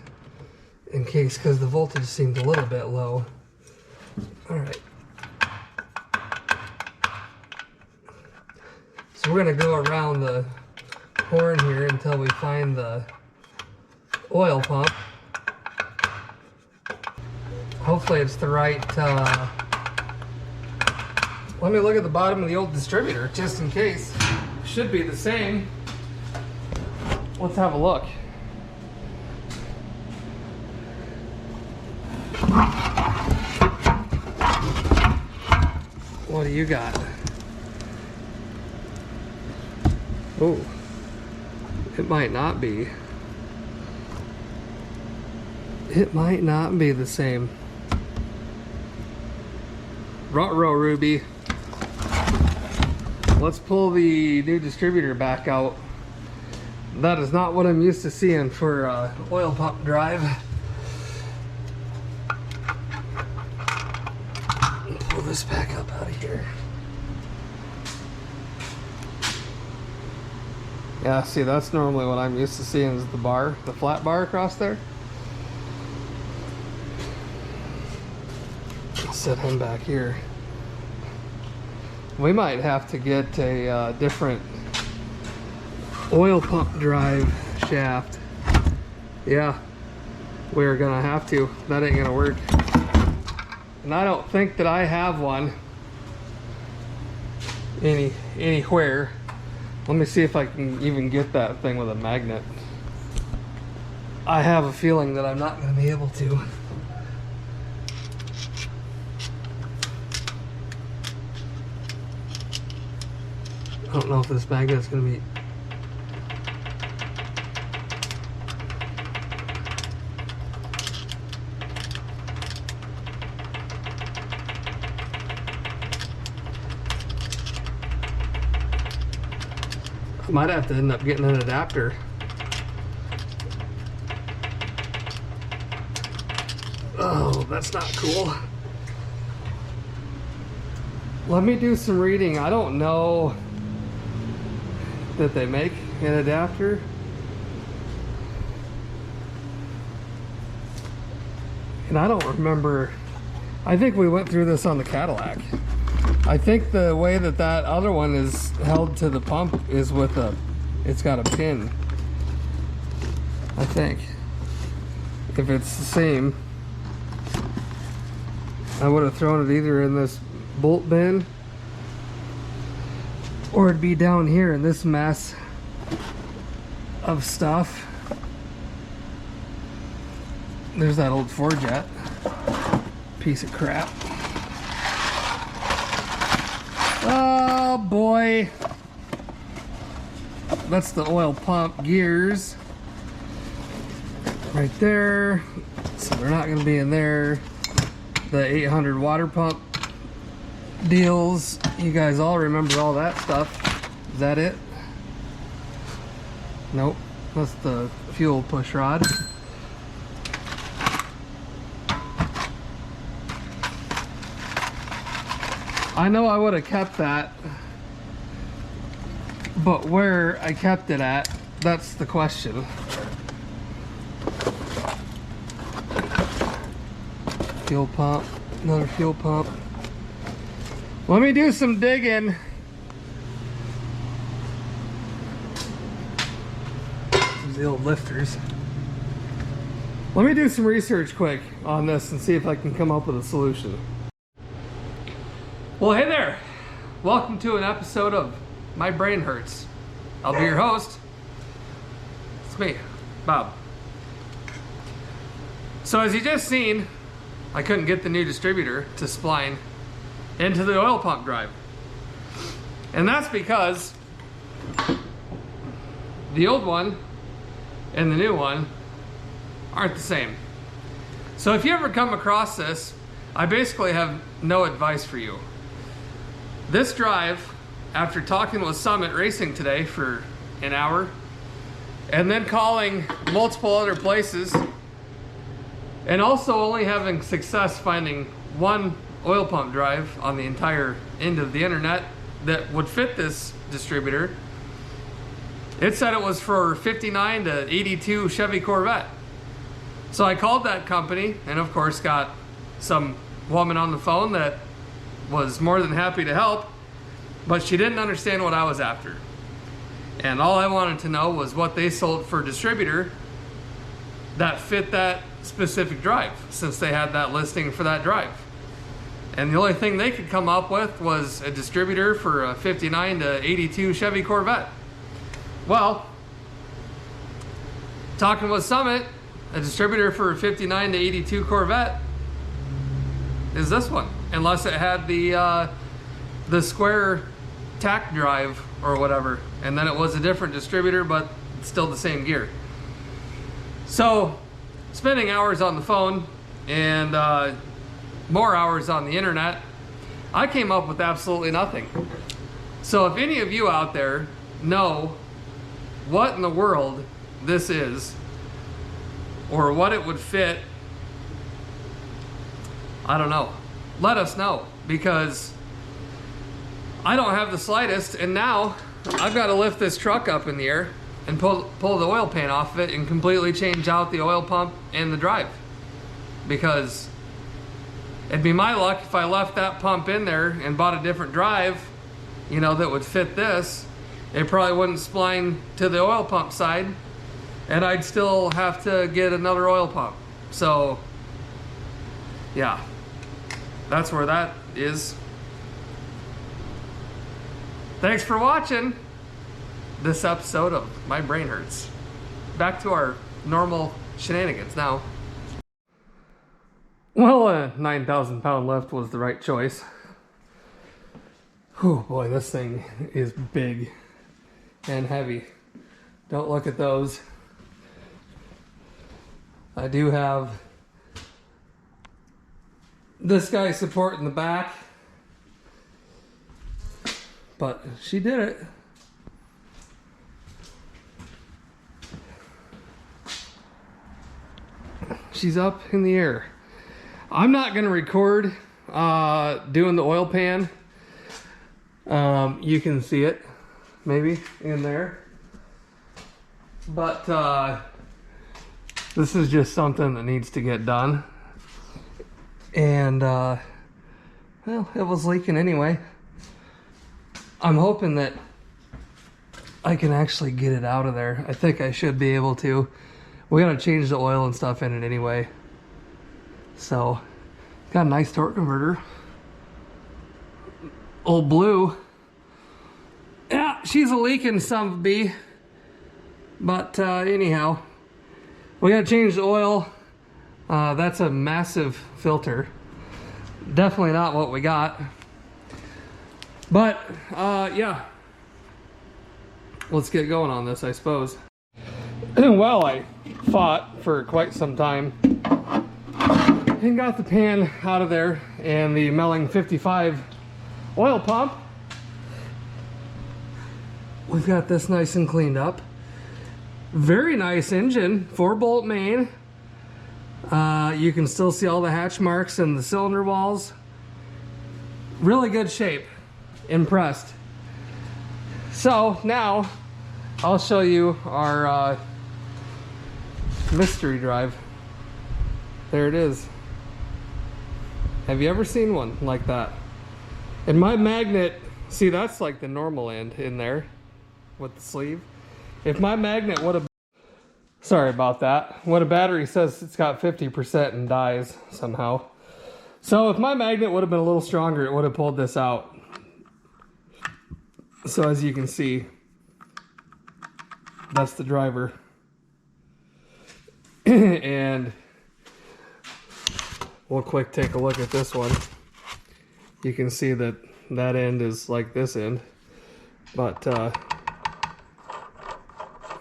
Speaker 1: in case, because the voltage seemed a little bit low. All right. So we're going to go around the horn here until we find the oil pump. Hopefully it's the right, let me look at the bottom of the old distributor just in case. Should be the same. Let's have a look. What do you got? Oh, it might not be. It might not be the same. Ruh-roh, Ruby. Let's pull the new distributor back out. That is not what I'm used to seeing for oil pump drive. Pull this back up out of here. Yeah, see, that's normally what I'm used to seeing is the bar, the flat bar across there. Set him back here. We might have to get a different oil pump drive shaft. Yeah, we're gonna have to. That ain't gonna work. And I don't think that I have one anywhere. Let me see if I can even get that thing with a magnet. I have a feeling that I'm not gonna be able to. I don't know if this magnet's gonna be. Might have to end up getting an adapter. Oh, that's not cool. Let me do some reading. I don't know that they make an adapter. And I don't remember. I think we went through this on the Cadillac. I think the way that that other one is held to the pump is with a, it's got a pin. I think. If it's the same, I would have thrown it either in this bolt bin or it'd be down here in this mess of stuff. There's that old Forjet. Piece of crap. Oh boy. That's the oil pump gears. Right there. So they're not going to be in there. The 800 water pump deals. You guys all remember all that stuff. Is that it? Nope. That's the fuel push rod. I know I would have kept that, but where I kept it at, that's the question. Fuel pump, another fuel pump. Let me do some digging. There's the old lifters. Let me do some research quick on this and see if I can come up with a solution. Well, hey there. Welcome to an episode of My Brain Hurts. I'll be your host. It's me, Bob. So as you just seen, I couldn't get the new distributor to spline into the oil pump drive. And that's because the old one and the new one aren't the same. So if you ever come across this, I basically have no advice for you. This drive, after talking with Summit Racing today for an hour, and then calling multiple other places, and also only having success finding one oil pump drive on the entire end of the internet that would fit this distributor, it said it was for 59 to 82 Chevy Corvette. So I called that company and of course got some woman on the phone that was more than happy to help, but she didn't understand what I was after. And all I wanted to know was what they sold for a distributor that fit that specific drive, since they had that listing for that drive. And the only thing they could come up with was a distributor for a 59 to 82 Chevy Corvette. Well, talking with Summit, a distributor for a 59 to 82 Corvette is this one, unless it had the square tack drive or whatever, and then it was a different distributor, but still the same gear. So spending hours on the phone and more hours on the internet, I came up with absolutely nothing. So if any of you out there know what in the world this is, or what it would fit, I don't know. Let us know, because I don't have the slightest, and now I've got to lift this truck up in the air and pull the oil pan off of it and completely change out the oil pump and the drive. Because it'd be my luck if I left that pump in there and bought a different drive, you know, that would fit this. It probably wouldn't spline to the oil pump side, and I'd still have to get another oil pump. So yeah, that's where that is. Thanks for watching this episode of My Brain Hurts. Back to our normal shenanigans now. Well, a 9,000 pound lift was the right choice. Whew, boy, this thing is big and heavy. Don't look at those. I do have this guy support in the back, but she did it. she's up in the air. I'm not gonna record doing the oil pan. You can see it maybe in there, but this is just something that needs to get done. And well, it was leaking anyway. I'm hoping that I can actually get it out of there. I think I should be able to. We gotta change the oil and stuff in it anyway. So, got a nice torque converter. Old Blue. Yeah, she's a leaking son of a bee. But anyhow, we gotta change the oil. That's a massive filter. Definitely not what we got. But yeah, let's get going on this, I suppose. And well, I fought for quite some time and got the pan out of there and the Melling 55 oil pump. We've got this nice and cleaned up. Very nice engine, 4-bolt main. You can still see all the hatch marks and the cylinder walls. Really good shape. Impressed. So now I'll show you our mystery drive. There it is. Have you ever seen one like that? And my magnet, see, that's like the normal end in there with the sleeve. If my magnet would have, sorry about that, when a battery says it's got 50% and dies somehow. So if my magnet would have been a little stronger, it would have pulled this out. So as you can see, that's the driver. And we'll quick take a look at this one. You can see that that end is like this end, but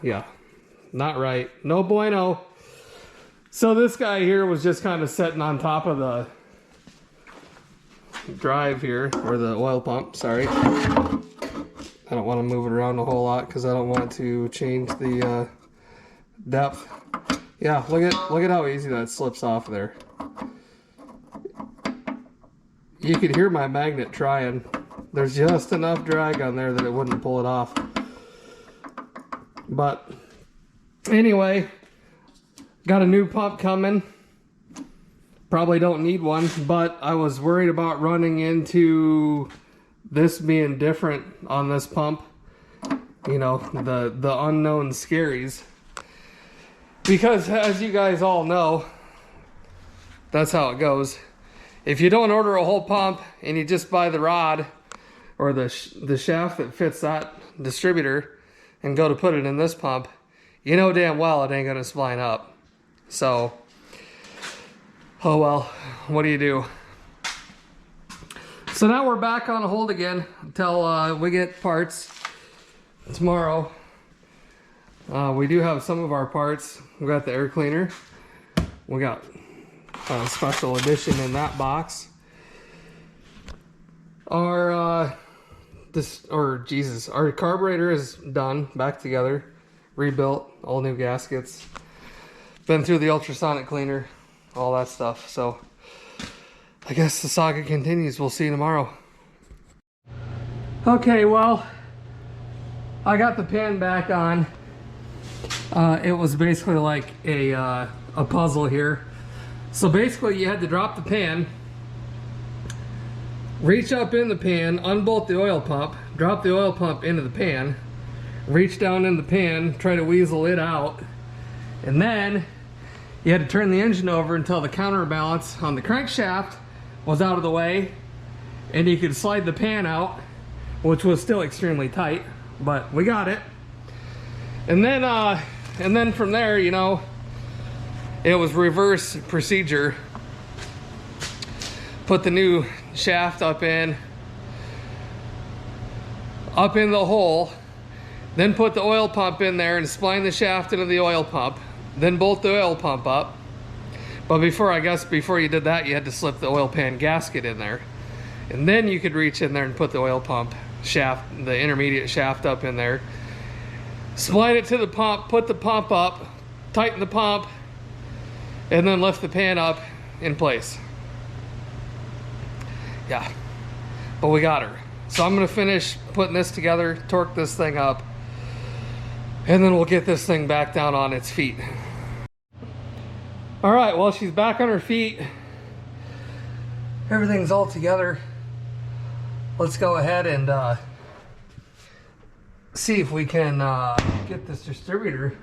Speaker 1: yeah, not right. No bueno. So this guy here was just kind of sitting on top of the drive here, or the oil pump, sorry. I don't want to move it around a whole lot because I don't want to change the depth. Yeah, look at how easy that slips off there. You could hear my magnet trying. There's just enough drag on there that it wouldn't pull it off. But anyway, got a new pump coming. Probably don't need one, but I was worried about running into this being different on this pump. You know, the unknown scaries. Because as you guys all know, that's how it goes. If you don't order a whole pump and you just buy the rod or the shaft that fits that distributor and go to put it in this pump, you know damn well it ain't gonna spline up. So, oh well, what do you do? So now we're back on hold again until we get parts tomorrow. We do have some of our parts. We got the air cleaner. We got a special edition in that box. Our our carburetor is done, back together, rebuilt, all new gaskets. Been through the ultrasonic cleaner, all that stuff. So I guess the saga continues. We'll see you tomorrow. Okay, well, I got the pan back on. It was basically like a puzzle here. So basically you had to drop the pan, reach up in the pan, unbolt the oil pump, drop the oil pump into the pan, reach down in the pan, try to weasel it out, and then you had to turn the engine over until the counterbalance on the crankshaft was out of the way, and you could slide the pan out, which was still extremely tight, but we got it. And then from there, you know, it was reverse procedure. Put the new shaft up in the hole, then put the oil pump in there and spline the shaft into the oil pump, then bolt the oil pump up. But before you did that, you had to slip the oil pan gasket in there, and then you could reach in there and put the oil pump shaft, the intermediate shaft, up in there, spline it to the pump, put the pump up, tighten the pump, and then lift the pan up in place. Yeah, but we got her. So I'm gonna finish putting this together, torque this thing up, and then we'll get this thing back down on its feet. All right, well, she's back on her feet. Everything's all together. Let's go ahead and see if we can get this distributor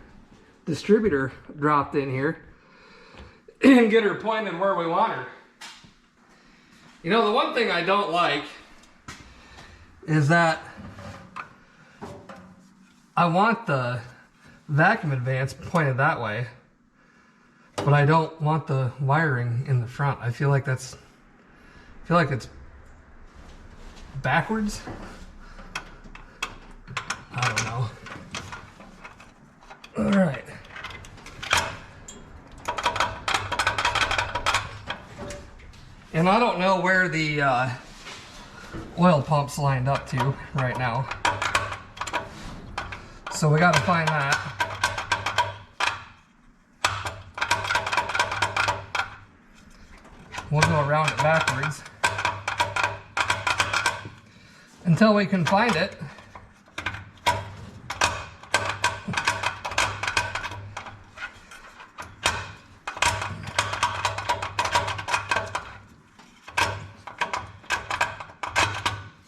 Speaker 1: dropped in here and get her pointed where we want her. You know, the one thing I don't like is that I want the vacuum advance pointed that way, but I don't want the wiring in the front. I feel like it's backwards. I don't know. All right. And I don't know where the oil pump's lined up to right now. So we got to find that. We'll go around it backwards until we can find it.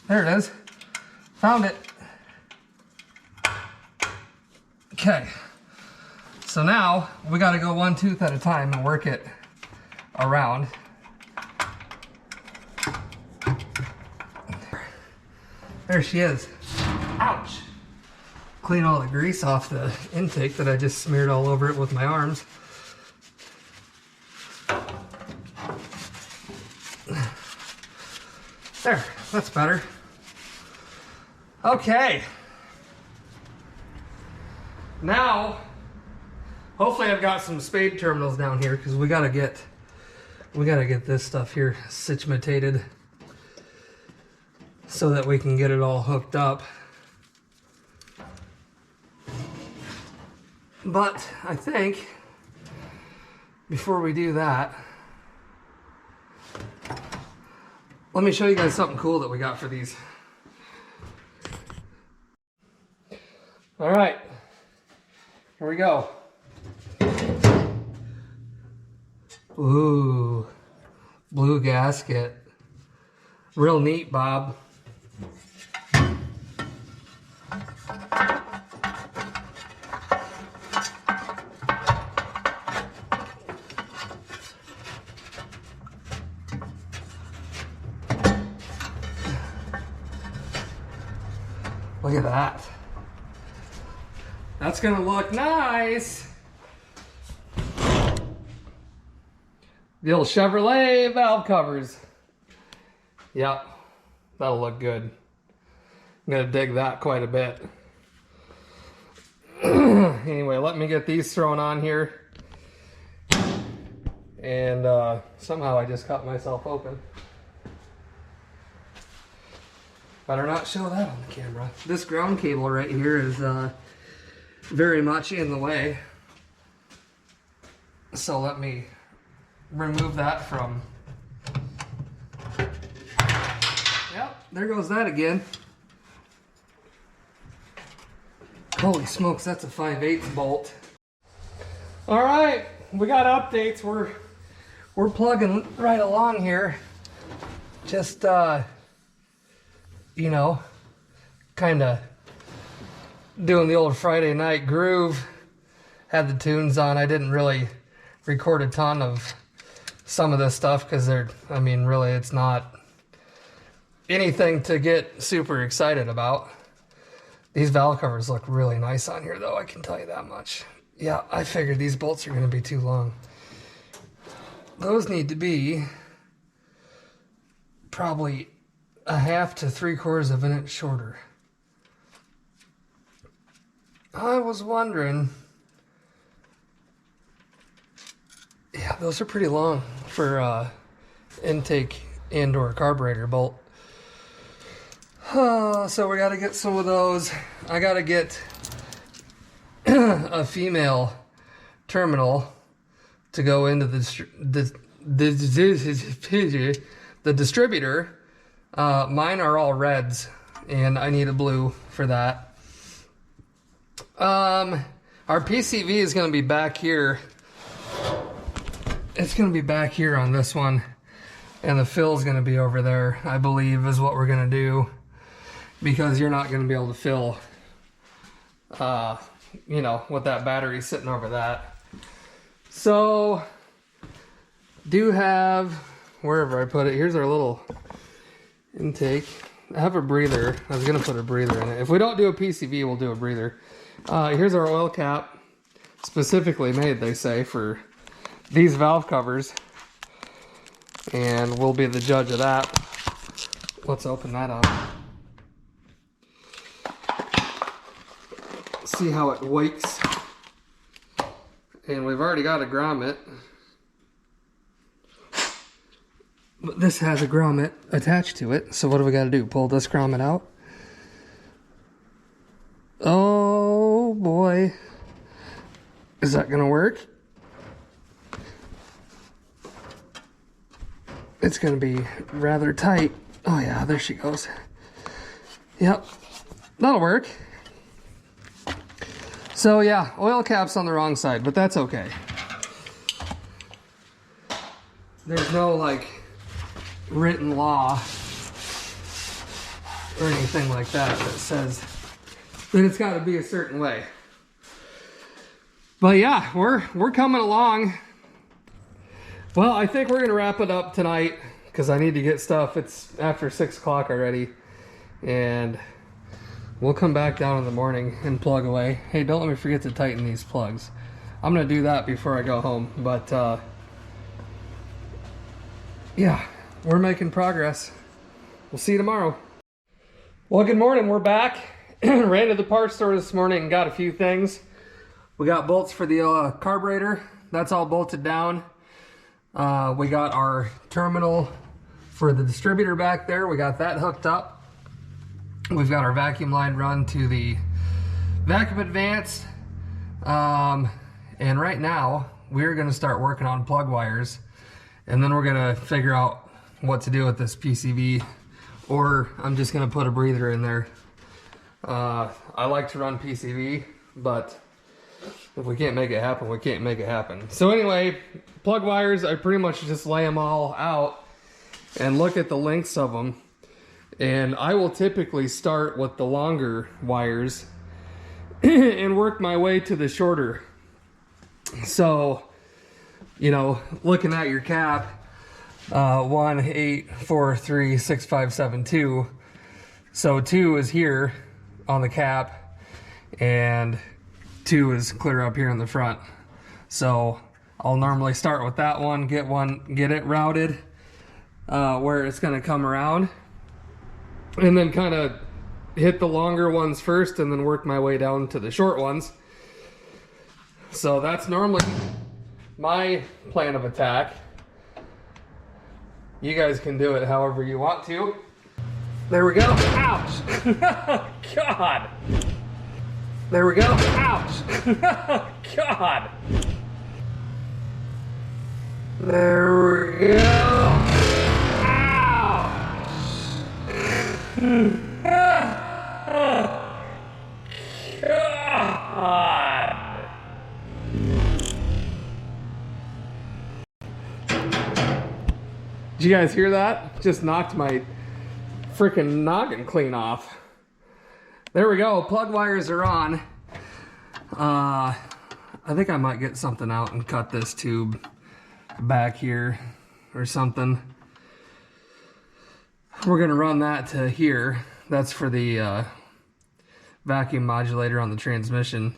Speaker 1: There it is. Found it. Okay. So now we got to go one tooth at a time and work it around. There she is. Ouch. Clean all the grease off the intake that I just smeared all over it with my arms. There, that's better. Okay. Now, hopefully I've got some spade terminals down here because we gotta get this stuff here situated so that we can get it all hooked up. But I think before we do that, let me show you guys something cool that we got for these. All right, here we go. Ooh, blue gasket. Real neat, Bob. Look at that. That's gonna look nice. The old Chevrolet valve covers. Yep, that'll look good. I'm gonna dig that quite a bit. Anyway, let me get these thrown on here. And somehow I just cut myself open. Better not show that on the camera. This ground cable right here is very much in the way. So let me remove that from... Yep, there goes that again. Holy smokes, that's a 5/8 bolt. All right, we got updates. We're plugging right along here. Just you know, kind of doing the old Friday night groove. Had the tunes on. I didn't really record a ton of some of this stuff because I mean, really, it's not anything to get super excited about. These valve covers look really nice on here, though, I can tell you that much. Yeah, I figured these bolts are going to be too long. Those need to be probably 1/2 to 3/4 of an inch shorter. I was wondering, yeah, those are pretty long for intake and or carburetor bolt. So we got to get some of those. I got to get a female terminal to go into the distributor. Mine are all reds, and I need a blue for that. Our PCV is going to be back here. It's going to be back here on this one, and the fill is going to be over there, I believe, is what we're going to do, because you're not going to be able to fill, you know, with that battery sitting over that. So, do have, wherever I put it, here's our little intake. I have a breather. I was going to put a breather in it. If we don't do a PCV, we'll do a breather. Here's our oil cap, specifically made, they say, for these valve covers. And we'll be the judge of that. Let's open that up. See how it wakes. And we've already got a grommet. But this has a grommet attached to it. So what do we got to do? Pull this grommet out? Oh boy. Is that going to work? It's going to be rather tight. Oh yeah, there she goes. Yep, that'll work. So yeah, oil cap's on the wrong side, but that's okay. There's no like written law or anything like that that says that it's got to be a certain way. But yeah, we're coming along. Well, I think we're going to wrap it up tonight because I need to get stuff. It's after 6 o'clock already. And we'll come back down in the morning and plug away. Hey, don't let me forget to tighten these plugs. I'm going to do that before I go home. But, yeah, we're making progress. We'll see you tomorrow. Well, good morning. We're back. Ran to the parts store this morning and got a few things. We got bolts for the carburetor. That's all bolted down. We got our terminal for the distributor back there. We got that hooked up. We've got our vacuum line run to the vacuum advanced. And right now we're going to start working on plug wires, and then we're going to figure out what to do with this PCV, or I'm just going to put a breather in there. I like to run PCV, but if we can't make it happen, we can't make it happen. So anyway, plug wires, I pretty much just lay them all out and look at the lengths of them. And I will typically start with the longer wires and work my way to the shorter. So, you know, looking at your cap, 1, 8, 4, 3, 6, 5, 7, 2. So 2 is here on the cap, and 2 is clear up here in the front. So I'll normally start with that one, get it routed where it's going to come around, and then kind of hit the longer ones first and then work my way down to the short ones. So that's normally my plan of attack. You guys can do it however you want to. There we go. Ouch! God! There we go. Ouch! God! There we go. Ouch! God! Did you guys hear that? Just knocked my freaking noggin clean off. There we go. Plug wires are on. I think I might get something out and cut this tube back here or something. We're going to run that to here. That's for the vacuum modulator on the transmission.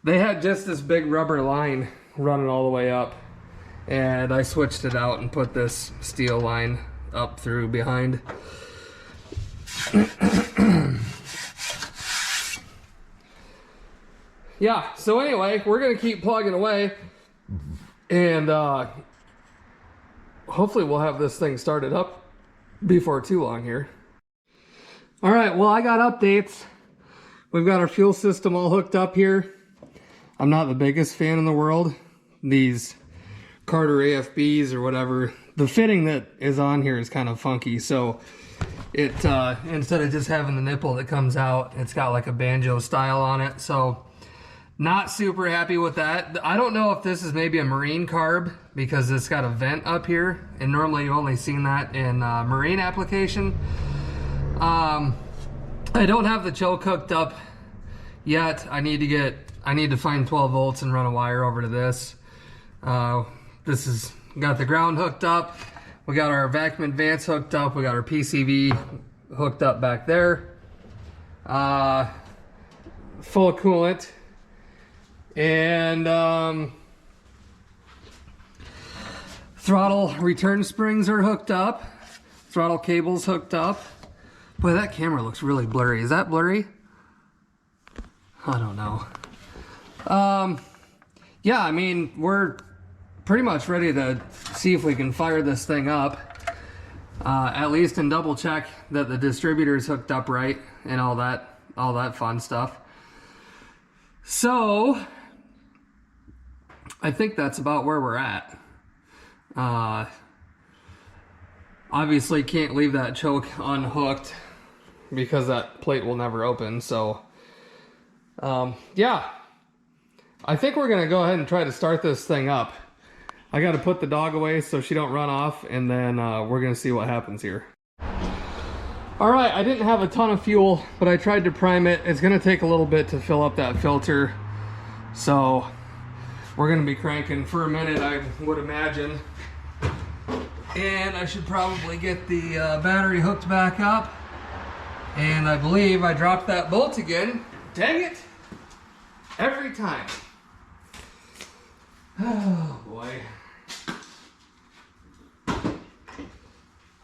Speaker 1: They had just this big rubber line running all the way up, and I switched it out and put this steel line up through behind. Yeah, so anyway, we're going to keep plugging away, and hopefully we'll have this thing started up before too long here. All right, well, I got updates. We've got our fuel system all hooked up here. I'm not the biggest fan in the world. These Carter AFBs or whatever. The fitting that is on here is kind of funky, so it instead of just having the nipple that comes out, it's got like a banjo style on it, so not super happy with that. I don't know if this is maybe a marine carb because it's got a vent up here, and normally you've only seen that in marine application. I don't have the choke hooked up yet. I need to find 12 volts and run a wire over to this. This is got the ground hooked up. We got our vacuum advance hooked up. We got our PCV hooked up back there. Full of coolant. And throttle return springs are hooked up. Throttle cable's hooked up. Boy, that camera looks really blurry. Is that blurry? I don't know. Yeah, I mean, we're pretty much ready to see if we can fire this thing up. At least and double check that the distributor's hooked up right and all that fun stuff. So I think that's about where we're at. Obviously can't leave that choke unhooked because that plate will never open. So yeah, I think we're gonna go ahead and try to start this thing up. I gotta put the dog away so she don't run off, and then we're gonna see what happens here. All right, I didn't have a ton of fuel, but I tried to prime it. It's gonna take a little bit to fill up that filter. So we're gonna be cranking for a minute, I would imagine. And I should probably get the battery hooked back up. And I believe I dropped that bolt again. Dang it! Every time. Oh boy.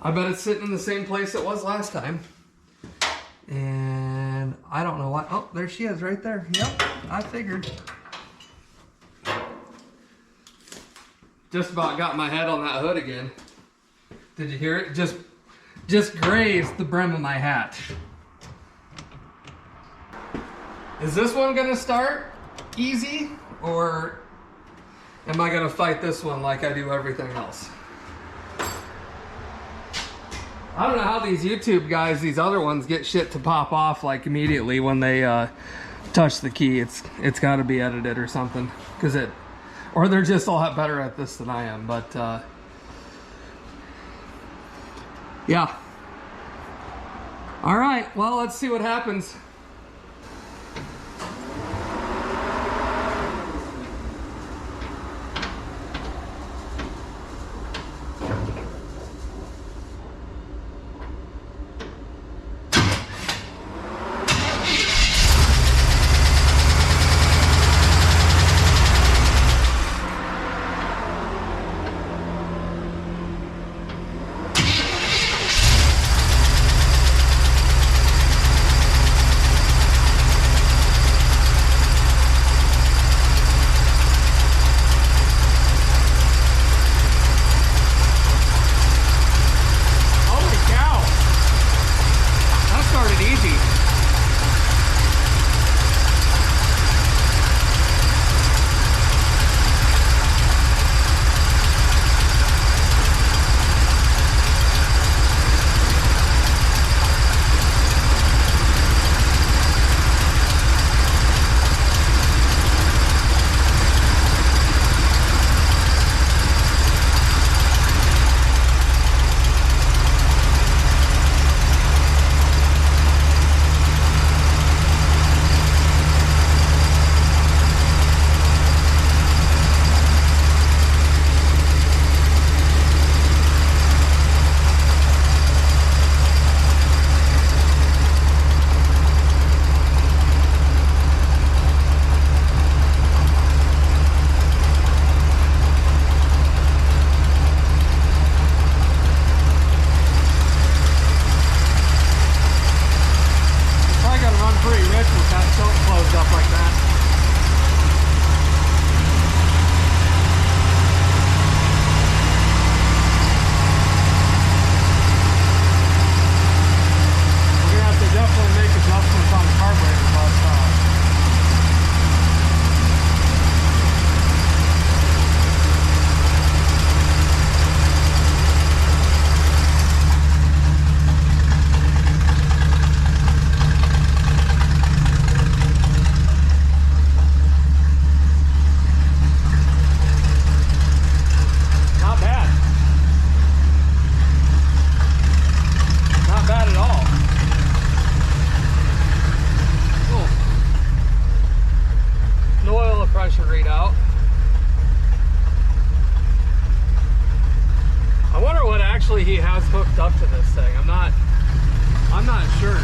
Speaker 1: I bet it's sitting in the same place it was last time. And I don't know why. Oh, there she is right there. Yep, I figured. Just about got my head on that hood again. Did you hear it? Just grazed the brim of my hat. Is this one gonna start easy, or am I gonna fight this one like I do everything else? I don't know how these YouTube guys, these other ones, get shit to pop off like immediately when they touch the key. It's got to be edited or something, or they're just a lot better at this than I am. But yeah. All right. Well, let's see what happens. pressure read out. I wonder what actually he has hooked up to this thing. I'm not sure.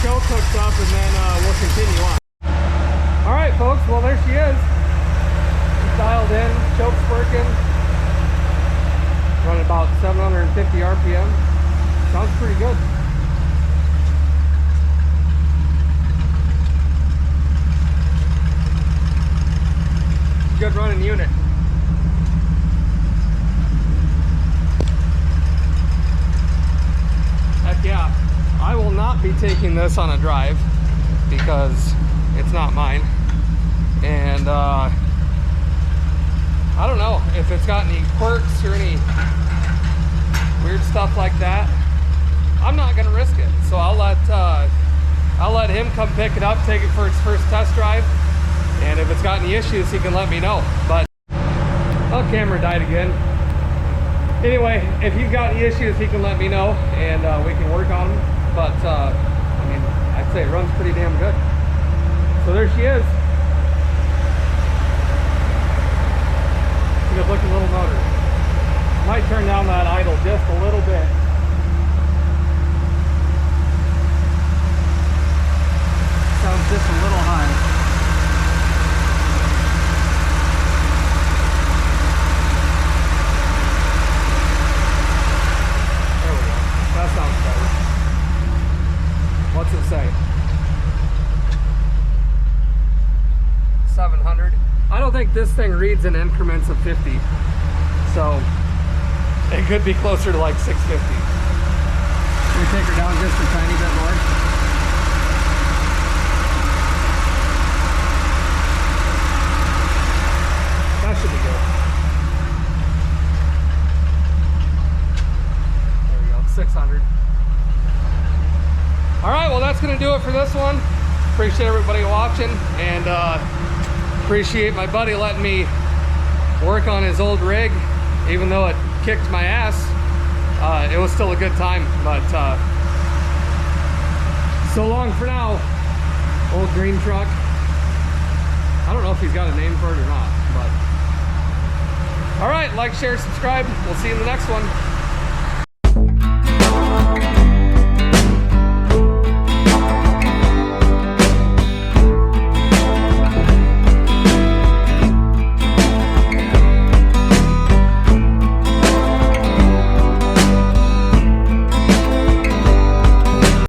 Speaker 1: Choke hooked up and then we'll continue on. All right, folks, well, there she is. She's dialed in, choke's working. Running about 750 RPM. Sounds pretty good. Good running unit. Heck yeah. I will not be taking this on a drive because it's not mine, and I don't know if it's got any quirks or any weird stuff like that. I'm not gonna risk it, so I'll let him come pick it up, take it for its first test drive, and if it's got any issues he can let me know. But oh, camera died again. Anyway, if he's got any issues he can let me know and we can work on them. But, I mean, I'd say it runs pretty damn good. So there she is. It's a good looking little motor. Might turn down that idle just a little bit. Sounds just a little high. There we go. That sounds better. What's it say? 700. I don't think this thing reads in increments of 50. So it could be closer to like 650. Can we take her down just a tiny bit more? That should be good. There we go, 600. All right, well, that's gonna do it for this one. Appreciate everybody watching, and appreciate my buddy letting me work on his old rig. Even though it kicked my ass, it was still a good time. But so long for now, old green truck. I don't know if he's got a name for it or not, but all right, like, share, subscribe. We'll see you in the next one.